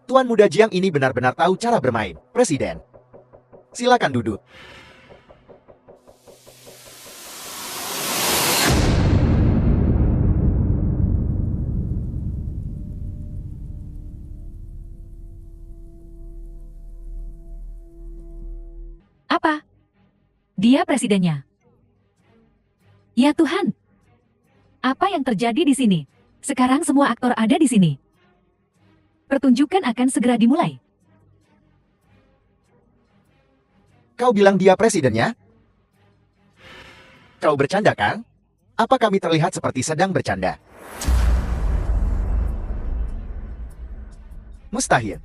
Tuan muda Jiang ini benar-benar tahu cara bermain. Presiden, silakan duduk. Apa? Dia presidennya. Ya Tuhan. Apa yang terjadi di sini? Sekarang semua aktor ada di sini. Pertunjukan akan segera dimulai. Kau bilang dia presidennya? Kau bercanda kan? Apa kami terlihat seperti sedang bercanda? Mustahil.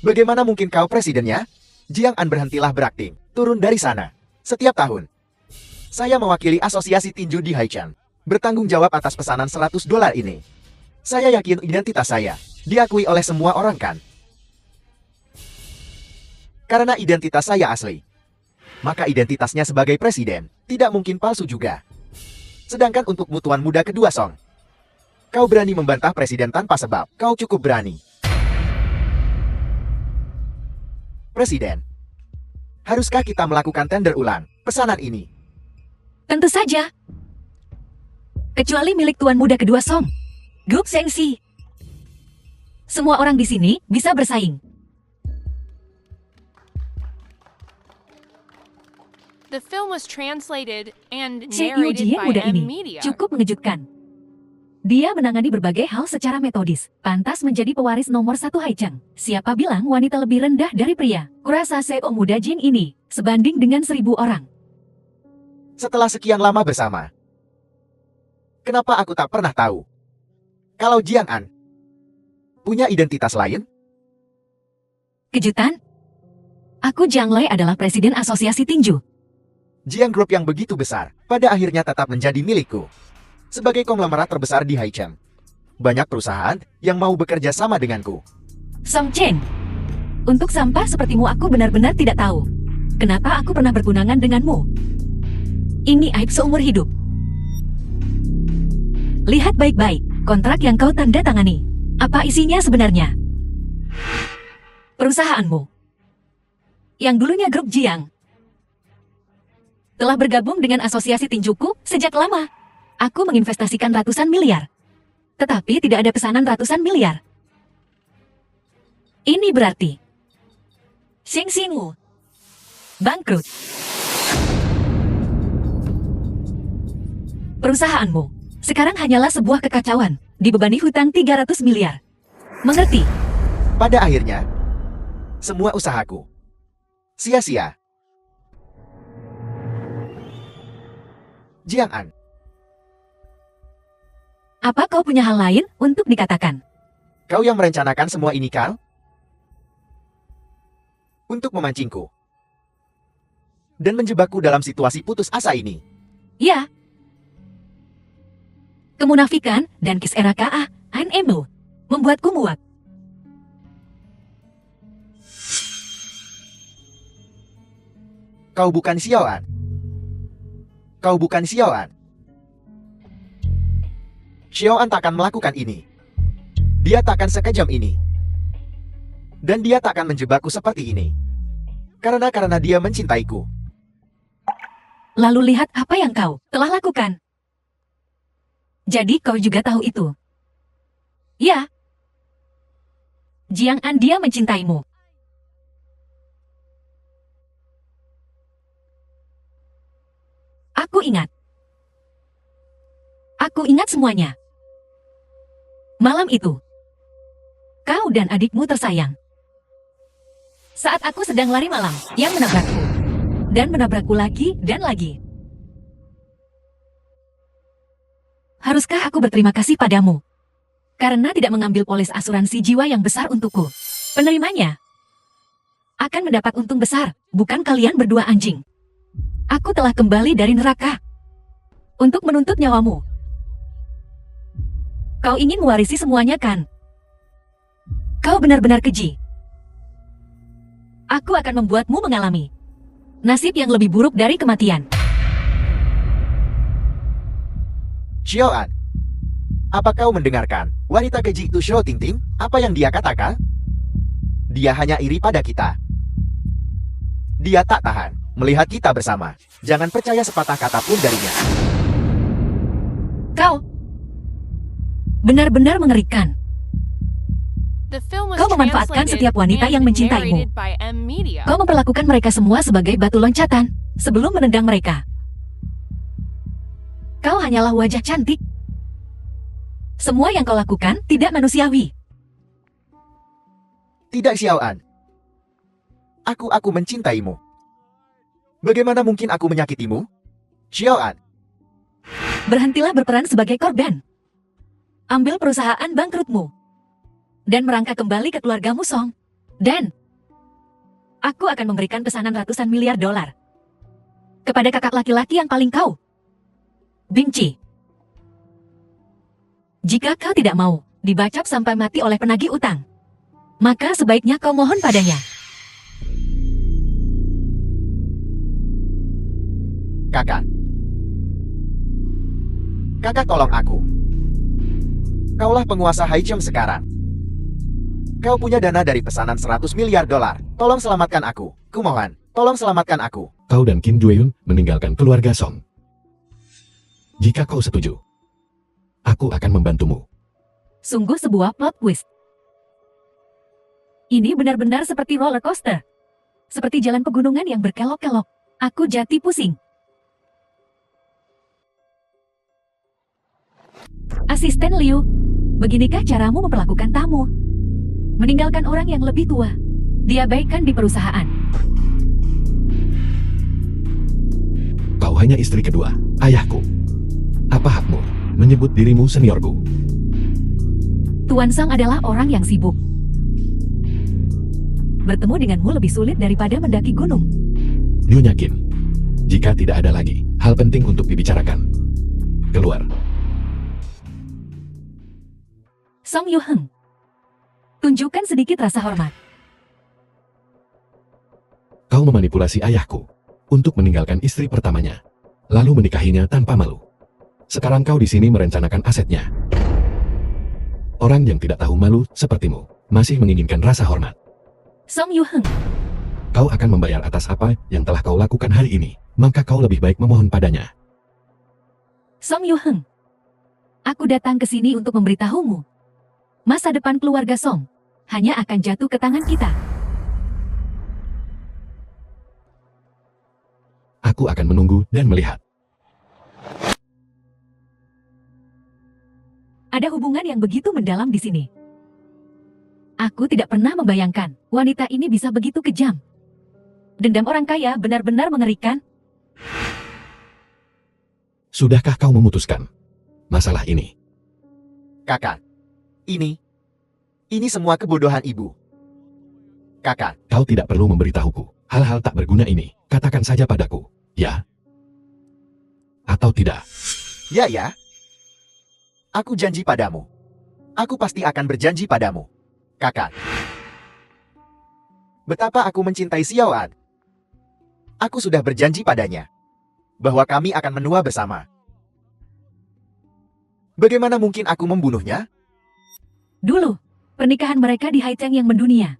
Bagaimana mungkin kau presidennya? Jiang An, berhentilah berakting. Turun dari sana. Setiap tahun, saya mewakili asosiasi tinju di Haicheng. Bertanggung jawab atas pesanan $100 ini. Saya yakin identitas saya diakui oleh semua orang kan? Karena identitas saya asli, maka identitasnya sebagai presiden tidak mungkin palsu juga. Sedangkan untukmu tuan muda kedua Song, kau berani membantah presiden tanpa sebab. Kau cukup berani. Presiden, haruskah kita melakukan tender ulang pesanan ini? Tentu saja. Kecuali milik tuan muda kedua Song, Gup Sengsi. Semua orang di sini bisa bersaing. The film was translated and Si narrated Yuji by muda M ini Media. cukup mengejutkan. Dia menangani berbagai hal secara metodis, pantas menjadi pewaris nomor 1 Haicheng. Siapa bilang wanita lebih rendah dari pria? Kurasa CEO muda Jing ini sebanding dengan 1000 orang. Setelah sekian lama bersama, kenapa aku tak pernah tahu kalau Jiang An punya identitas lain? Kejutan? Aku Jiang Lei adalah presiden asosiasi tinju. Jiang Group yang begitu besar, pada akhirnya tetap menjadi milikku. Sebagai konglomerat terbesar di Haicheng, banyak perusahaan yang mau bekerja sama denganku. Song Cheng, untuk sampah sepertimu aku benar-benar tidak tahu. Kenapa aku pernah bertunangan denganmu? Ini aib seumur hidup. Lihat baik-baik, kontrak yang kau tanda tangani. Apa isinya sebenarnya? Perusahaanmu, yang dulunya grup Jiang, telah bergabung dengan asosiasi tinjuku sejak lama. Aku menginvestasikan ratusan miliar. Tetapi tidak ada pesanan ratusan miliar. Ini berarti Xing Xingwu bangkrut. Perusahaanmu sekarang hanyalah sebuah kekacauan, dibebani hutang 300 miliar. Mengerti? Pada akhirnya, semua usahaku sia-sia. Jiang An, Apa kau punya hal lain untuk dikatakan? kau yang merencanakan semua ini kan? Untuk memancingku dan menjebakku dalam situasi putus asa ini. Ya. Kemunafikan dan kis era KA, ANMU, membuatku muak. Kau bukan Xiaoan. Kau bukan Xiaoan. Xiaoan takkan melakukan ini. Dia takkan sekejam ini. Dan dia takkan menjebakku seperti ini. Karena dia mencintaiku. Lalu lihat apa yang kau telah lakukan. Jadi kau juga tahu itu. Ya. Jiang An, dia mencintaimu. Aku ingat. Aku ingat semuanya. Malam itu, kau dan adikmu tersayang. Saat aku sedang lari malam, yang menabrakku. Dan menabrakku lagi dan lagi. Haruskah aku berterima kasih padamu? Karena tidak mengambil polis asuransi jiwa yang besar untukku. Penerimanya akan mendapat untung besar, bukan kalian berdua anjing. Aku telah kembali dari neraka untuk menuntut nyawamu. Kau ingin mewarisi semuanya, kan? Kau benar-benar keji. Aku akan membuatmu mengalami nasib yang lebih buruk dari kematian. Xiaoan, apa kau mendengarkan wanita keji itu Shou Tingting? Apa yang dia katakan? Dia hanya iri pada kita. Dia tak tahan melihat kita bersama. Jangan percaya sepatah kata pun darinya. Kau benar-benar mengerikan. The film was Kau memanfaatkan translated setiap wanita and yang mencintaimu. narrated by M Media. Kau memperlakukan mereka semua sebagai batu loncatan sebelum menendang mereka. Kau hanyalah wajah cantik. Semua yang kau lakukan tidak manusiawi. Tidak, Xiaoan. Aku mencintaimu. Bagaimana mungkin aku menyakitimu? Xiaoan, Berhentilah berperan sebagai korban. Ambil perusahaan bangkrutmu. Dan merangkak kembali ke keluargamu, Song. Dan aku akan memberikan pesanan ratusan miliar dolar kepada kakak laki-laki yang paling kau benci. Jika kau tidak mau dibacap sampai mati oleh penagih utang, maka sebaiknya kau mohon padanya. kakak. Kakak, tolong aku. Kaulah penguasa Haicheng sekarang. Kau punya dana dari pesanan 100 miliar dolar. Tolong selamatkan aku. Kumohon, tolong selamatkan aku. Kau dan Kim Jue-yun meninggalkan keluarga Song. Jika kau setuju, aku akan membantumu. Sungguh sebuah plot twist. Ini benar-benar seperti roller coaster. Seperti jalan pegunungan yang berkelok-kelok. Aku jati pusing. Asisten Liu, beginikah caramu memperlakukan tamu? Meninggalkan orang yang lebih tua, diabaikan di perusahaan. Kau hanya istri kedua, ayahku. Apa hakmu menyebut dirimu seniorku? Tuan Song adalah orang yang sibuk. Bertemu denganmu lebih sulit daripada mendaki gunung. Nyonya Kim, jika tidak ada lagi hal penting untuk dibicarakan, keluar. Song Yu-heng, tunjukkan sedikit rasa hormat. Kau memanipulasi ayahku untuk meninggalkan istri pertamanya, lalu menikahinya tanpa malu. Sekarang kau di sini merencanakan asetnya. Orang yang tidak tahu malu sepertimu masih menginginkan rasa hormat. Song Yu-heng, Kau akan membayar atas apa yang telah kau lakukan hari ini, maka kau lebih baik memohon padanya. Song Yu-heng, aku datang ke sini untuk memberitahumu. Masa depan keluarga Song hanya akan jatuh ke tangan kita. Aku akan menunggu dan melihat. Ada hubungan yang begitu mendalam di sini. Aku tidak pernah membayangkan wanita ini bisa begitu kejam. Dendam orang kaya benar-benar mengerikan. Sudahkah kau memutuskan masalah ini? Kakak, ini semua kebodohan ibu. Kakak, Kau tidak perlu memberitahuku hal-hal tak berguna ini. Katakan saja padaku, ya atau tidak. ya. Aku janji padamu. Aku pasti akan berjanji padamu. Kakak, betapa aku mencintai Xiaoan. Aku sudah berjanji padanya bahwa kami akan menua bersama. Bagaimana mungkin aku membunuhnya? Dulu, pernikahan mereka di Haicheng yang mendunia.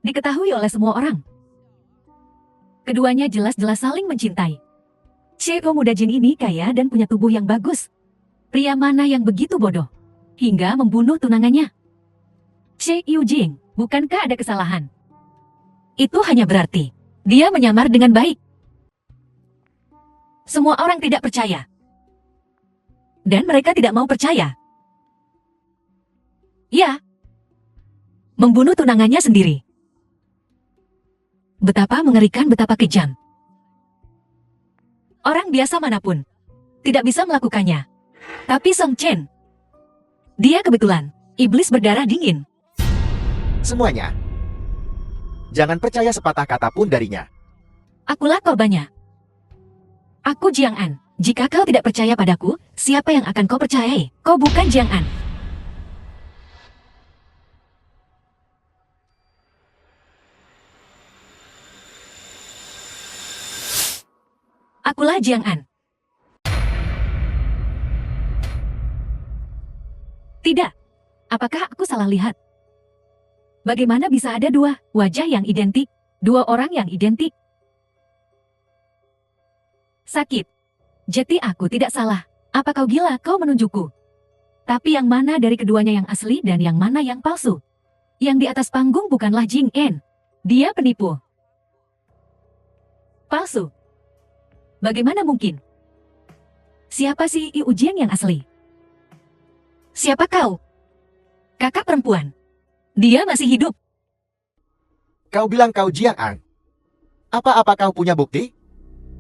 Diketahui oleh semua orang. Keduanya jelas-jelas saling mencintai. Cheko muda Jin ini kaya dan punya tubuh yang bagus. Pria mana yang begitu bodoh hingga membunuh tunangannya? Che Yu Jing Bukankah ada kesalahan? Itu hanya berarti dia menyamar dengan baik. Semua orang tidak percaya. Dan mereka tidak mau percaya. Ya. Membunuh tunangannya sendiri. Betapa mengerikan, betapa kejam. Orang biasa manapun tidak bisa melakukannya. Tapi Song Chen, dia kebetulan iblis berdarah dingin. Semuanya. Jangan percaya sepatah kata pun darinya. Akulah korbannya. Aku Jiang An. Jika kau tidak percaya padaku, siapa yang akan kau percayai? Kau bukan Jiang An. Akulah Jiang An. Tidak. Apakah aku salah lihat? Bagaimana bisa ada dua wajah yang identik? Dua orang yang identik? Sakit. Jadi aku tidak salah. Apa kau gila kau menunjukku? Tapi yang mana dari keduanya yang asli dan yang mana yang palsu? Yang di atas panggung bukanlah Jing En. Dia penipu. Palsu. Bagaimana mungkin? Siapa si Yu Jiang yang asli? Siapa kau? Kakak perempuan. Dia masih hidup. Kau bilang kau Jiang An. Apa kau punya bukti?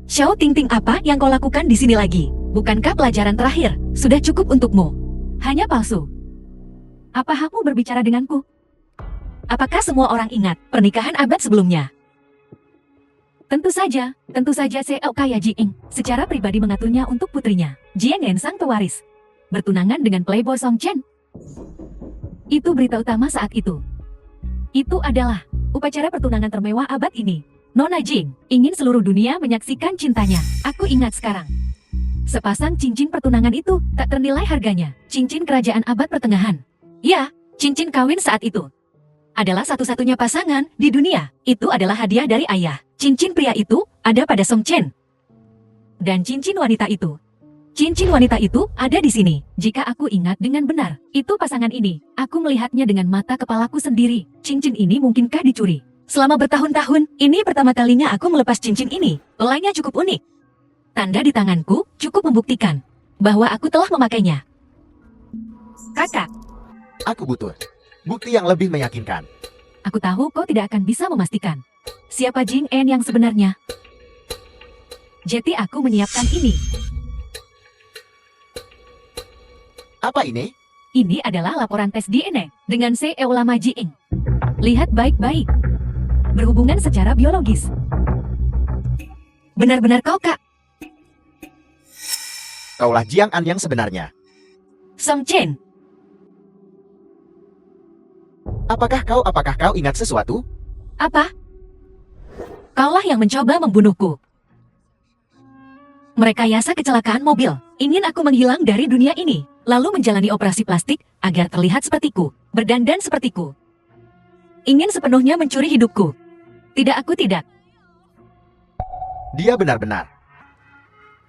Xiao Tingting, apa yang kau lakukan di sini lagi? Bukankah pelajaran terakhir sudah cukup untukmu? Hanya palsu. Apa hakmu berbicara denganku? Apakah semua orang ingat pernikahan abad sebelumnya? Tentu saja CEO kaya Jieng secara pribadi mengaturnya untuk putrinya, Jiang En sang pewaris, bertunangan dengan playboy Song Chen. Itu berita utama saat itu. Itu adalah upacara pertunangan termewah abad ini. Nona Jing ingin seluruh dunia menyaksikan cintanya. Aku ingat sekarang. Sepasang cincin pertunangan itu tak ternilai harganya. Cincin kerajaan abad pertengahan. Ya, cincin kawin saat itu. Adalah satu-satunya pasangan di dunia. Itu adalah hadiah dari ayah. Cincin pria itu ada pada Song Chen. Dan cincin wanita itu ada di sini. Jika aku ingat dengan benar, itu pasangan ini. Aku melihatnya dengan mata kepalaku sendiri. Cincin ini mungkinkah dicuri? Selama bertahun-tahun, ini pertama kalinya aku melepas cincin ini. Helainya cukup unik. Tanda di tanganku cukup membuktikan bahwa aku telah memakainya. Kakak, Aku butuh bukti yang lebih meyakinkan. aku tahu kau tidak akan bisa memastikan siapa Jing En yang sebenarnya. Jadi aku menyiapkan ini. Apa ini? Ini adalah laporan tes DNA dengan CEO lama Jieng. Lihat baik-baik. Berhubungan secara biologis. Benar-benar kau, Kak. Kaulah Jiang An yang sebenarnya. Song Chen. Apakah kau ingat sesuatu? Apa? Kaulah yang mencoba membunuhku. Merekayasa kecelakaan mobil. Ingin aku menghilang dari dunia ini. Lalu menjalani operasi plastik agar terlihat sepertiku. Berdandan sepertiku. Ingin sepenuhnya mencuri hidupku. Tidak, aku tidak. Dia benar-benar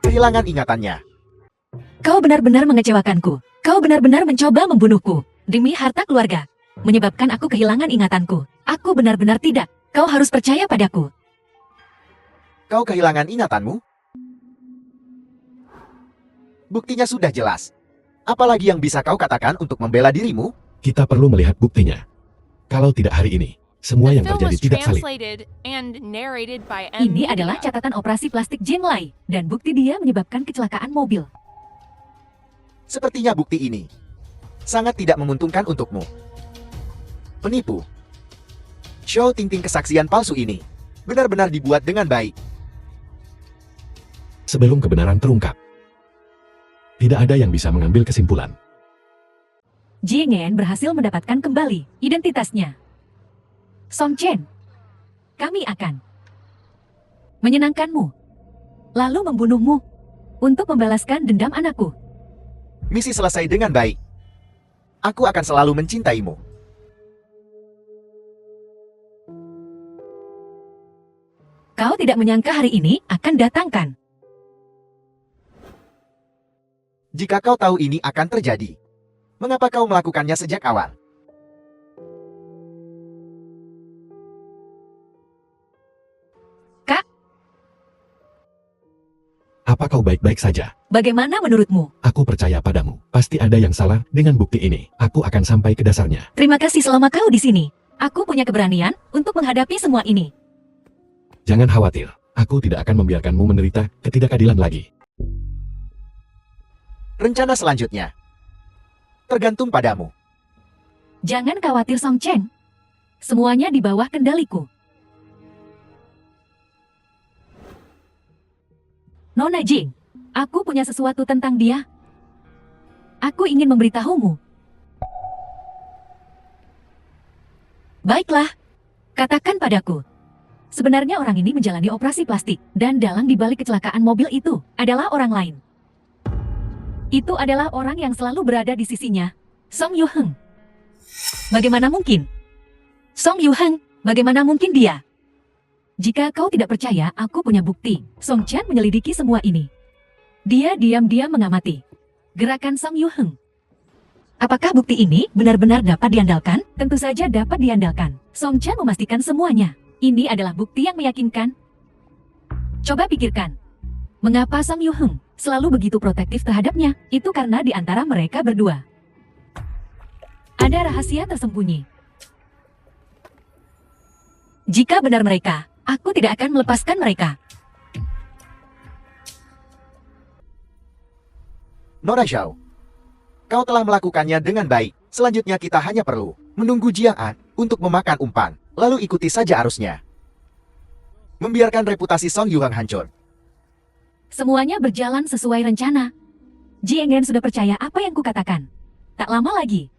kehilangan ingatannya. Kau benar-benar mengecewakanku. Kau benar-benar mencoba membunuhku. Demi harta keluarga. Menyebabkan aku kehilangan ingatanku. Aku benar-benar tidak. Kau harus percaya padaku. Kau kehilangan ingatanmu? Buktinya sudah jelas. Apalagi yang bisa kau katakan untuk membela dirimu? Kita perlu melihat buktinya. Kalau tidak hari ini, semua The yang film terjadi was tidak salib. translated and narrated by M. Ini Media. adalah catatan operasi plastik Jing Lai. Dan bukti dia menyebabkan kecelakaan mobil. Sepertinya bukti ini sangat tidak menguntungkan untukmu. Penipu. Xiao Tingting, kesaksian palsu ini benar-benar dibuat dengan baik. Sebelum kebenaran terungkap, tidak ada yang bisa mengambil kesimpulan. Jieng En berhasil mendapatkan kembali identitasnya. Song Chen, kami akan menyenangkanmu, lalu membunuhmu untuk membalaskan dendam anakku. Misi selesai dengan baik. Aku akan selalu mencintaimu. Kau tidak menyangka hari ini akan datangkan. Jika kau tahu ini akan terjadi, mengapa kau melakukannya sejak awal? Apa kau baik-baik saja? Bagaimana menurutmu? Aku percaya padamu. Pasti ada yang salah dengan bukti ini. Aku akan sampai ke dasarnya. Terima kasih selama kau di sini. Aku punya keberanian untuk menghadapi semua ini. Jangan khawatir. Aku tidak akan membiarkanmu menderita ketidakadilan lagi. Rencana selanjutnya tergantung padamu. Jangan khawatir Song Chen. Semuanya di bawah kendaliku. Nona Jing, aku punya sesuatu tentang dia. Aku ingin memberitahumu. Baiklah, katakan padaku. Sebenarnya orang ini menjalani operasi plastik, dan dalang di balik kecelakaan mobil itu adalah orang lain. Itu adalah orang yang selalu berada di sisinya, Song Yuheng. Bagaimana mungkin? Song Yuheng, bagaimana mungkin dia? Jika kau tidak percaya, aku punya bukti. Song Chen menyelidiki semua ini. Dia diam-diam mengamati gerakan Song Yuheng. Apakah bukti ini benar-benar dapat diandalkan? Tentu saja dapat diandalkan. Song Chen memastikan semuanya. Ini adalah bukti yang meyakinkan. Coba pikirkan. Mengapa Song Yuheng selalu begitu protektif terhadapnya? Itu karena di antara mereka berdua ada rahasia tersembunyi. Jika benar mereka, aku tidak akan melepaskan mereka. Nona Zhao, kau telah melakukannya dengan baik. Selanjutnya kita hanya perlu menunggu Jiang An untuk memakan umpan, lalu ikuti saja arusnya. Membiarkan reputasi Song Yuheng hancur. Semuanya berjalan sesuai rencana. Jiengen sudah percaya apa yang kukatakan. Tak lama lagi,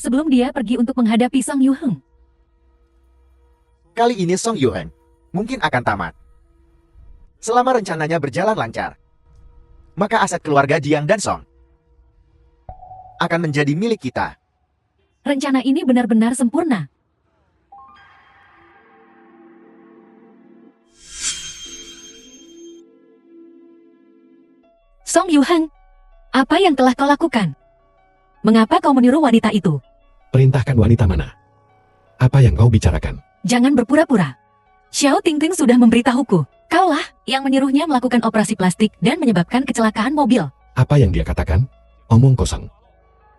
sebelum dia pergi untuk menghadapi Song Yuheng. Kali ini Song Yuheng mungkin akan tamat. Selama rencananya berjalan lancar, maka aset keluarga Jiang dan Song akan menjadi milik kita. Rencana ini benar-benar sempurna. Song Yuheng, apa yang telah kau lakukan? Mengapa kau meniru wanita itu? Perintahkan wanita mana? Apa yang kau bicarakan? Jangan berpura-pura. Xiao Tingting sudah memberitahuku. Kaulah yang menyuruhnya melakukan operasi plastik dan menyebabkan kecelakaan mobil. Apa yang dia katakan? Omong kosong.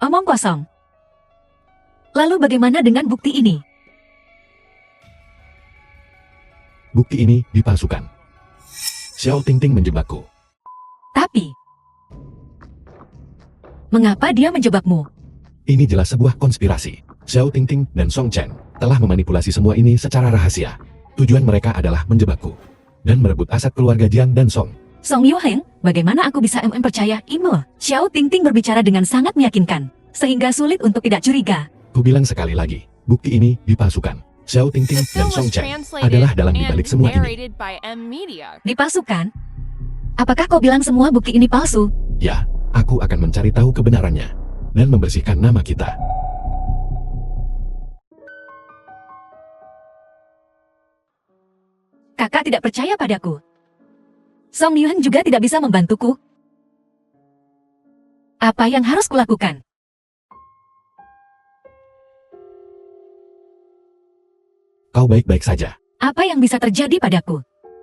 Omong kosong. Lalu bagaimana dengan bukti ini? Bukti ini dipalsukan. Xiao Tingting menjebakku. Tapi, mengapa dia menjebakmu? Ini jelas sebuah konspirasi. Xiao Tingting dan Song Chen telah memanipulasi semua ini secara rahasia. Tujuan mereka adalah menjebakku dan merebut aset keluarga Jiang dan Song. Song Yuheng, bagaimana aku bisa percaya Imo? Xiao Tingting berbicara dengan sangat meyakinkan, sehingga sulit untuk tidak curiga. Ku bilang sekali lagi, bukti ini dipalsukan. Xiao Tingting The dan film Song was Chen translated adalah dalang dibalik and semua ini. narrated by M Media. Dipalsukan? Apakah kau bilang semua bukti ini palsu? Ya, aku akan mencari tahu kebenarannya dan membersihkan nama kita. Kakak tidak percaya padaku. Song Yuheng juga tidak bisa membantuku. Apa yang harus kulakukan? Kau baik-baik saja. Apa yang bisa terjadi padaku?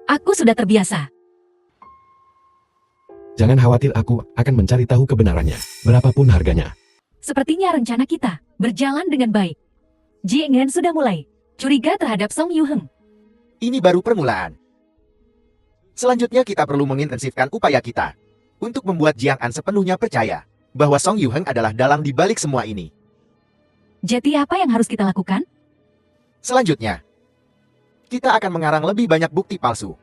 Aku sudah terbiasa. Jangan khawatir, aku akan mencari tahu kebenarannya, berapapun harganya. Sepertinya rencana kita berjalan dengan baik. Jiengen sudah mulai curiga terhadap Song Yuheng. Ini baru permulaan. Selanjutnya kita perlu mengintensifkan upaya kita untuk membuat Jiang An sepenuhnya percaya bahwa Song Yuheng adalah dalang di balik semua ini. Jadi apa yang harus kita lakukan? Selanjutnya, kita akan mengarang lebih banyak bukti palsu.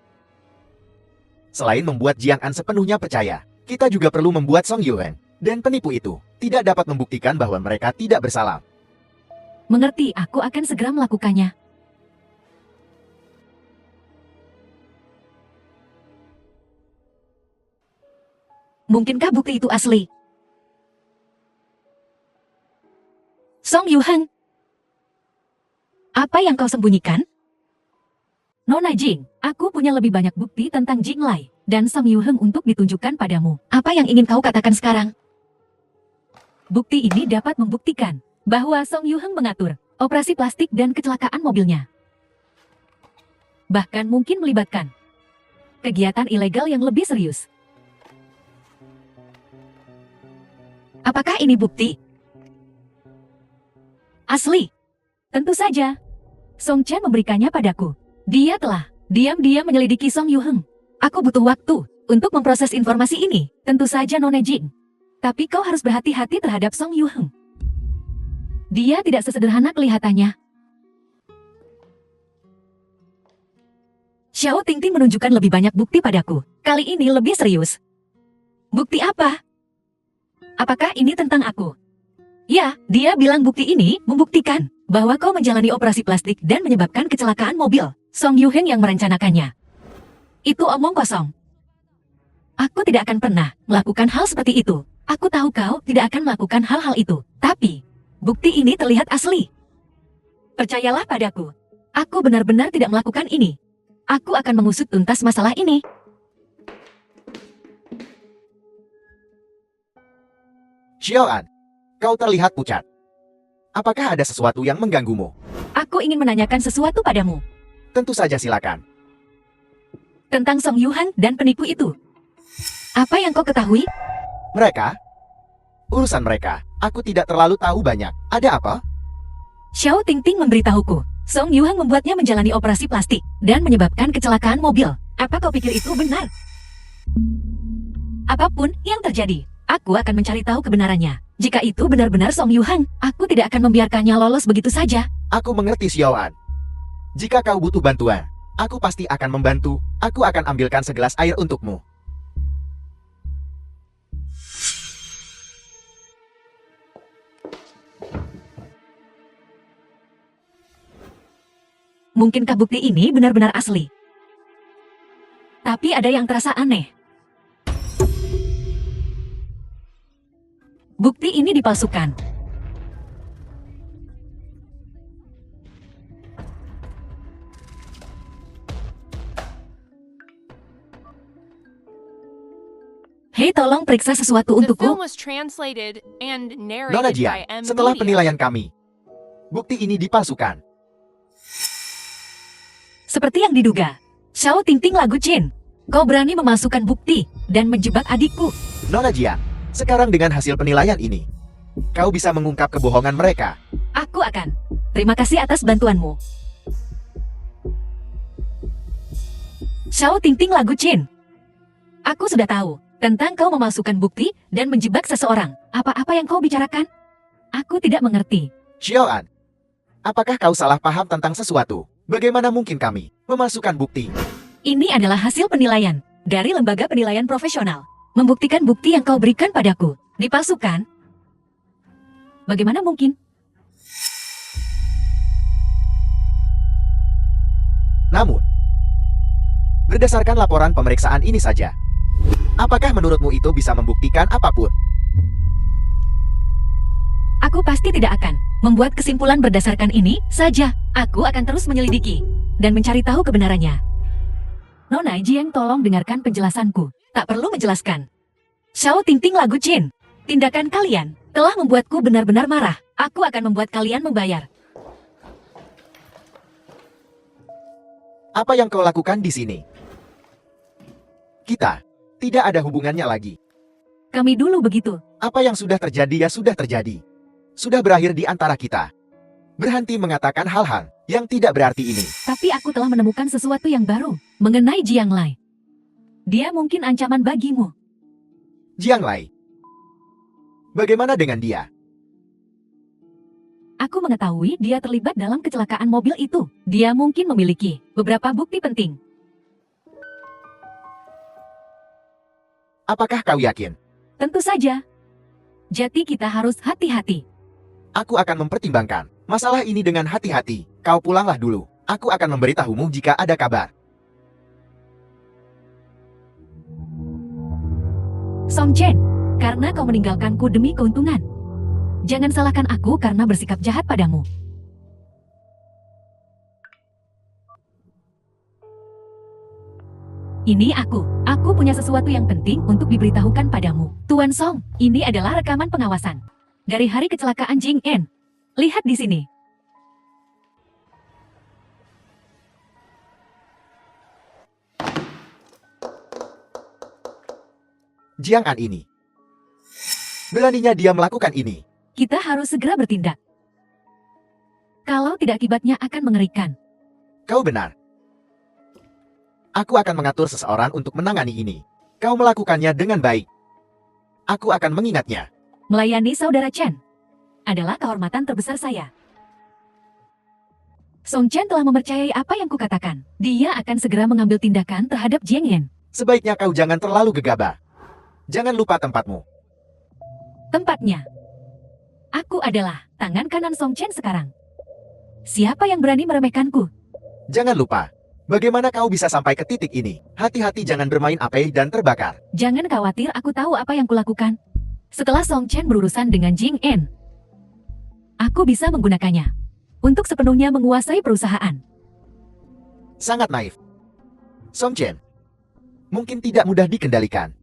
Selain membuat Jiang An sepenuhnya percaya, kita juga perlu membuat Song Yuheng dan penipu itu tidak dapat membuktikan bahwa mereka tidak bersalah. Mengerti, aku akan segera melakukannya. Mungkinkah bukti itu asli? Song Yuheng, apa yang kau sembunyikan? Nona Jing, aku punya lebih banyak bukti tentang Jing Lai dan Song Yuheng untuk ditunjukkan padamu. Apa yang ingin kau katakan sekarang? Bukti ini dapat membuktikan bahwa Song Yuheng mengatur operasi plastik dan kecelakaan mobilnya. Bahkan mungkin melibatkan kegiatan ilegal yang lebih serius. Apakah ini bukti? Asli. Tentu saja. Song Chen memberikannya padaku. Dia telah diam-diam menyelidiki Song Yuheng. Aku butuh waktu untuk memproses informasi ini. Tentu saja Nona Jing. Tapi kau harus berhati-hati terhadap Song Yuheng. Dia tidak sesederhana kelihatannya. Xiao Tingting menunjukkan lebih banyak bukti padaku. Kali ini lebih serius. Bukti apa? Apakah ini tentang aku? Ya, dia bilang bukti ini membuktikan bahwa kau menjalani operasi plastik dan menyebabkan kecelakaan mobil. Song Yuheng yang merencanakannya. Itu omong kosong. Aku tidak akan pernah melakukan hal seperti itu. Aku tahu kau tidak akan melakukan hal-hal itu. Tapi, bukti ini terlihat asli. Percayalah padaku. Aku benar-benar tidak melakukan ini. Aku akan mengusut tuntas masalah ini. Xiaoan, kau terlihat pucat. Apakah ada sesuatu yang mengganggumu? Aku ingin menanyakan sesuatu padamu. Tentu saja silakan. Tentang Song Yuhan dan penipu itu. Apa yang kau ketahui? Mereka? Urusan mereka. Aku tidak terlalu tahu banyak. Ada apa? Xiao Tingting memberitahuku. Song Yuhan membuatnya menjalani operasi plastik dan menyebabkan kecelakaan mobil. Apa kau pikir itu benar? Apapun yang terjadi, aku akan mencari tahu kebenarannya. Jika itu benar-benar Song Yuhan, aku tidak akan membiarkannya lolos begitu saja. Aku mengerti Xiaoan. Jika kau butuh bantuan, aku pasti akan membantu. Aku akan ambilkan segelas air untukmu. Mungkinkah bukti ini benar-benar asli? Tapi ada yang terasa aneh. Bukti ini dipalsukan. Hei, tolong periksa sesuatu The film untukku. was translated and Nona narrated by Jian, M. setelah Media. penilaian kami, bukti ini dipalsukan. Seperti yang diduga. Xiao Tingting Lagu Chin. Kau berani memasukkan bukti dan menjebak adikku. Nona Jian, sekarang dengan hasil penilaian ini, kau bisa mengungkap kebohongan mereka. Aku akan. Terima kasih atas bantuanmu. Xiao Tingting Lagu Chin. Aku sudah tahu tentang kau memasukkan bukti dan menjebak seseorang. Apa-apa yang kau bicarakan? Aku tidak mengerti. Xiaoan, apakah kau salah paham tentang sesuatu? Bagaimana mungkin kami memasukkan bukti? Ini adalah hasil penilaian dari lembaga penilaian profesional. Membuktikan bukti yang kau berikan padaku dipalsukan. Bagaimana mungkin? Namun, berdasarkan laporan pemeriksaan ini saja, apakah menurutmu itu bisa membuktikan apapun? Aku pasti tidak akan membuat kesimpulan berdasarkan ini saja. Aku akan terus menyelidiki dan mencari tahu kebenarannya. Nona Jiang, tolong dengarkan penjelasanku. Tak perlu menjelaskan. Xiao Tingting Lagu Chin, tindakan kalian telah membuatku benar-benar marah. Aku akan membuat kalian membayar. Apa yang kau lakukan di sini? Kita tidak ada hubungannya lagi. Kami dulu begitu. Apa yang sudah terjadi ya sudah terjadi. Sudah berakhir di antara kita. Berhenti mengatakan hal-hal yang tidak berarti ini. Tapi aku telah menemukan sesuatu yang baru mengenai Jiang Lai. Dia mungkin ancaman bagimu. Jiang Lai. Bagaimana dengan dia? Aku mengetahui dia terlibat dalam kecelakaan mobil itu. Dia mungkin memiliki beberapa bukti penting. Apakah kau yakin? Tentu saja. Jadi kita harus hati-hati. Aku akan mempertimbangkan masalah ini dengan hati-hati. Kau pulanglah dulu. Aku akan memberitahumu jika ada kabar. Song Chen, karena kau meninggalkanku demi keuntungan. Jangan salahkan aku karena bersikap jahat padamu. Ini aku. Aku punya sesuatu yang penting untuk diberitahukan padamu. Tuan Song, ini adalah rekaman pengawasan. Dari hari kecelakaan Jing En. Lihat di sini. Jiang An ini. Beraninya dia melakukan ini. Kita harus segera bertindak. Kalau tidak akibatnya akan mengerikan. Kau benar. Aku akan mengatur seseorang untuk menangani ini. Kau melakukannya dengan baik. Aku akan mengingatnya. Melayani Saudara Chen adalah kehormatan terbesar saya. Song Chen telah mempercayai apa yang kukatakan. Dia akan segera mengambil tindakan terhadap Jiang Yan. Sebaiknya kau jangan terlalu gegabah. Jangan lupa tempatmu. Tempatnya. Aku adalah tangan kanan Song Chen sekarang. Siapa yang berani meremehkanku? Jangan lupa. Bagaimana kau bisa sampai ke titik ini? Hati-hati jangan bermain api dan terbakar. Jangan khawatir, aku tahu apa yang kulakukan. Setelah Song Chen berurusan dengan Jing En, aku bisa menggunakannya untuk sepenuhnya menguasai perusahaan. Sangat naif. Song Chen mungkin tidak mudah dikendalikan.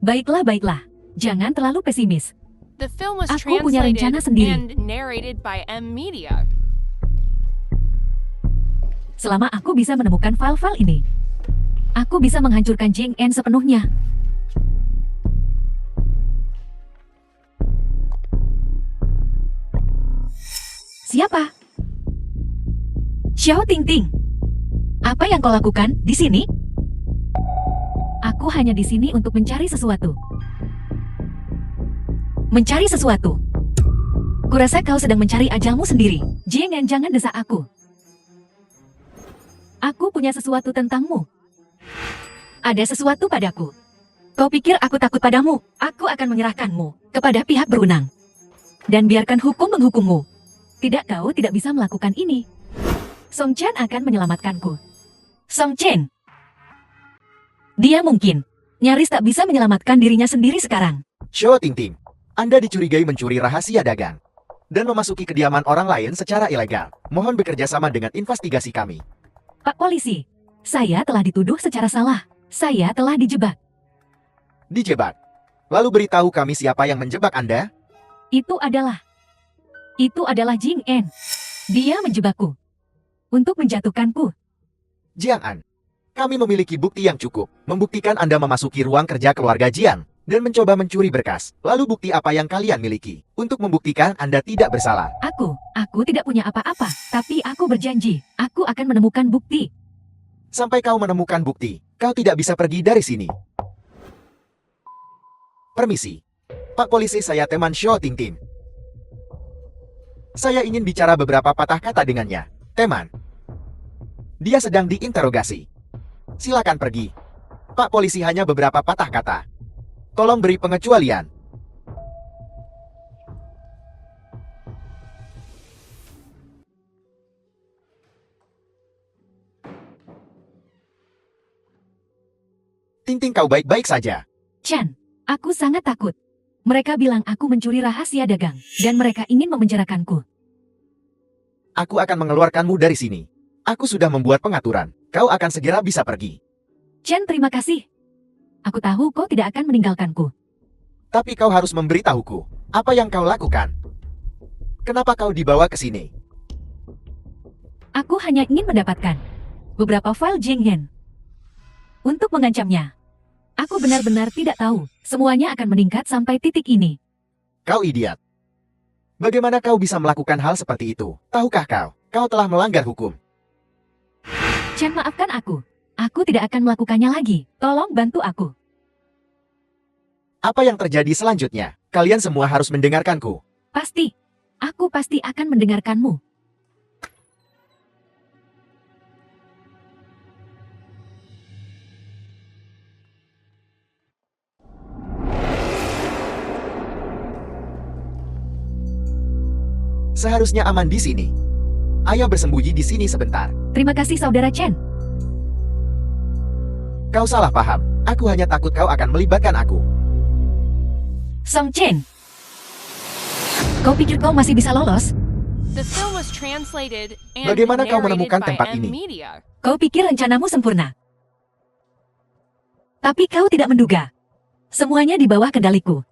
Baiklah. Jangan terlalu pesimis. The film was Aku punya rencana translated sendiri. and narrated by M Media. Selama aku bisa menemukan file-file ini, aku bisa menghancurkan Jing En sepenuhnya. Siapa? Xiao Tingting. Apa yang kau lakukan di sini? Aku hanya di sini untuk mencari sesuatu. Mencari sesuatu. Kurasa kau sedang mencari ajalmu sendiri. Jing En, jangan desak aku. Aku punya sesuatu tentangmu. Ada sesuatu padaku. Kau pikir aku takut padamu? Aku akan menyerahkanmu kepada pihak berwenang. Dan biarkan hukum menghukummu. Tidak, kau tidak bisa melakukan ini. Song Chen akan menyelamatkanku. Song Chen. Dia mungkin nyaris tak bisa menyelamatkan dirinya sendiri sekarang. Xiao Tingting, Anda dicurigai mencuri rahasia dagang dan memasuki kediaman orang lain secara ilegal. Mohon bekerja sama dengan investigasi kami. Pak Polisi, saya telah dituduh secara salah. Saya telah dijebak. Dijebak. Lalu beritahu kami siapa yang menjebak Anda? Itu adalah Jing En. Dia menjebakku untuk menjatuhkanku. Jiang An, kami memiliki bukti yang cukup membuktikan Anda memasuki ruang kerja keluarga Jiang dan mencoba mencuri berkas. Lalu bukti apa yang kalian miliki untuk membuktikan Anda tidak bersalah? Aku tidak punya apa-apa, tapi aku berjanji, aku akan menemukan bukti. Sampai kau menemukan bukti, kau tidak bisa pergi dari sini. Permisi. Pak Polisi, saya teman Xiao Tingting. Saya ingin bicara beberapa patah kata dengannya. Teman. Dia sedang diinterogasi. Silakan pergi. Pak Polisi, hanya beberapa patah kata. Tolong beri pengecualian. Tingting, kau baik-baik saja. Chan, aku sangat takut. Mereka bilang aku mencuri rahasia dagang, dan mereka ingin memenjarakanku. Aku akan mengeluarkanmu dari sini. Aku sudah membuat pengaturan. Kau akan segera bisa pergi. Chan, terima kasih. Aku tahu kau tidak akan meninggalkanku. Tapi kau harus memberitahuku apa yang kau lakukan. Kenapa kau dibawa ke sini? Aku hanya ingin mendapatkan beberapa file Jing Yan untuk mengancamnya. Aku benar-benar tidak tahu semuanya akan meningkat sampai titik ini. Kau idiot. Bagaimana kau bisa melakukan hal seperti itu? Tahukah kau telah melanggar hukum. Chan, maafkan aku. Aku tidak akan melakukannya lagi. Tolong bantu aku. Apa yang terjadi selanjutnya? Kalian semua harus mendengarkanku. Pasti. Aku pasti akan mendengarkanmu. Seharusnya aman di sini. Ayo bersembunyi di sini sebentar. Terima kasih, Saudara Chen. Kau salah paham. Aku hanya takut kau akan melibatkan aku. Song Chen. Kau pikir kau masih bisa lolos? The film was translated and Bagaimana kau narrated menemukan by tempat M ini? Media. Kau pikir rencanamu sempurna. Tapi kau tidak menduga. Semuanya di bawah kendaliku.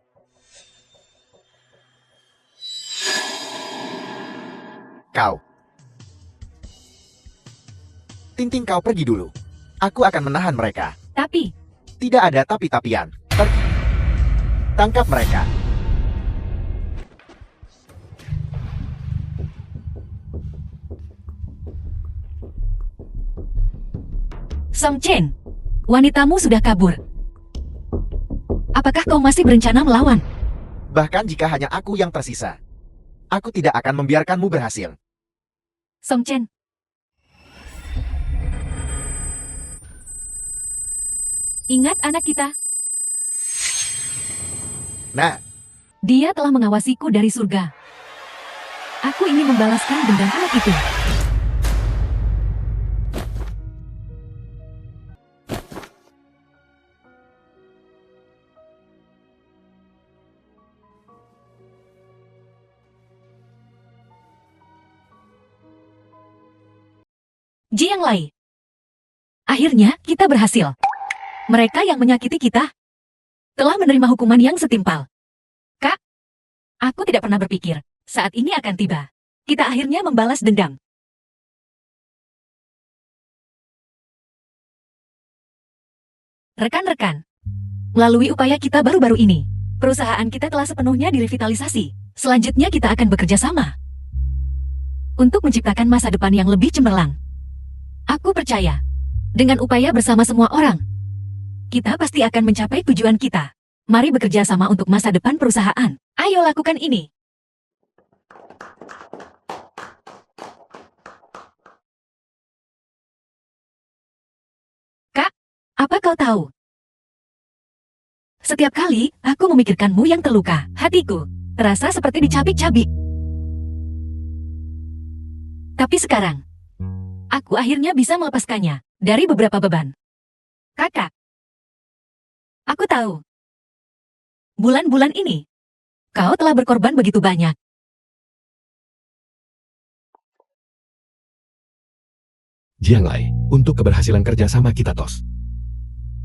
Kau. Tingting, kau pergi dulu. Aku akan menahan mereka. Tapi, Tidak ada tapi-tapian. Pergi. Tangkap mereka. Song Chen, wanitamu sudah kabur. Apakah kau masih berencana melawan? Bahkan jika hanya aku yang tersisa, aku tidak akan membiarkanmu berhasil. Song Chen. Ingat anak kita, Nah, dia telah mengawasiku dari surga. Aku ingin membalaskan dendam anak itu. Jiang Lai. Akhirnya, kita berhasil. Mereka yang menyakiti kita telah menerima hukuman yang setimpal. Kak, aku tidak pernah berpikir saat ini akan tiba. Kita akhirnya membalas dendam. Rekan-rekan, melalui upaya kita baru-baru ini, perusahaan kita telah sepenuhnya direvitalisasi. Selanjutnya kita akan bekerja sama untuk menciptakan masa depan yang lebih cemerlang. Aku percaya, dengan upaya bersama semua orang, kita pasti akan mencapai tujuan kita. Mari bekerja sama untuk masa depan perusahaan. Ayo lakukan ini. Kak, apa kau tahu? Setiap kali aku memikirkanmu yang terluka, hatiku terasa seperti dicabik-cabik. Tapi sekarang, aku akhirnya bisa melepaskannya dari beberapa beban. Kakak, aku tahu. Bulan-bulan ini, kau telah berkorban begitu banyak. Jiang Lai, untuk keberhasilan kerjasama kita, Tos.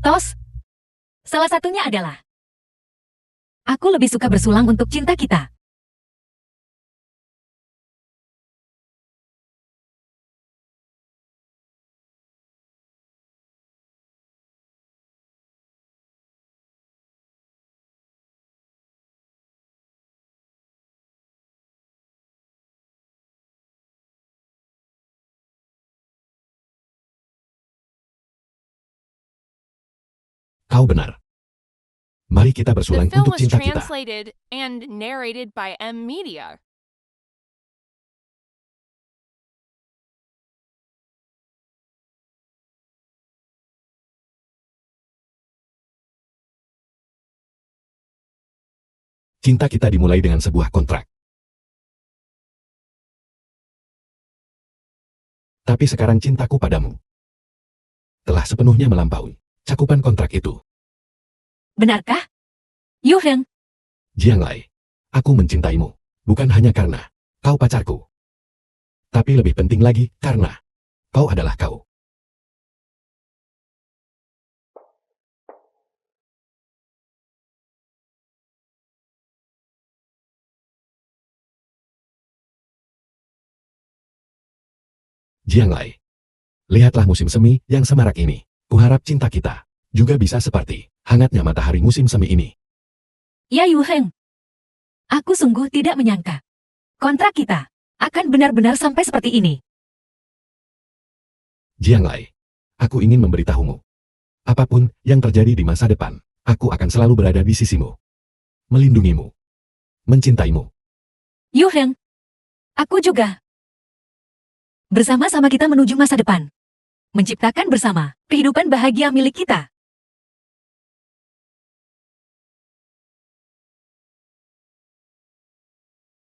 Tos, salah satunya adalah aku lebih suka bersulang untuk cinta kita. Kau benar. Mari kita The bersulang film untuk was cinta kita. translated and narrated by M Media. Cinta kita dimulai dengan sebuah kontrak. Tapi sekarang cintaku padamu telah sepenuhnya melampaui cakupan kontrak itu. Benarkah? Yu Heng, Jiang Lai, aku mencintaimu, bukan hanya karena kau pacarku. Tapi lebih penting lagi, karena kau adalah kau. Jiang Lai, lihatlah musim semi yang semarak ini. Kuharap cinta kita juga bisa seperti hangatnya matahari musim semi ini. ya Yu Heng. Aku sungguh tidak menyangka kontrak kita akan benar-benar sampai seperti ini. Jiang Lai, aku ingin memberitahumu. Apapun yang terjadi di masa depan, aku akan selalu berada di sisimu. Melindungimu. Mencintaimu. Yu Heng, aku juga. Bersama-sama kita menuju masa depan. Menciptakan bersama kehidupan bahagia milik kita.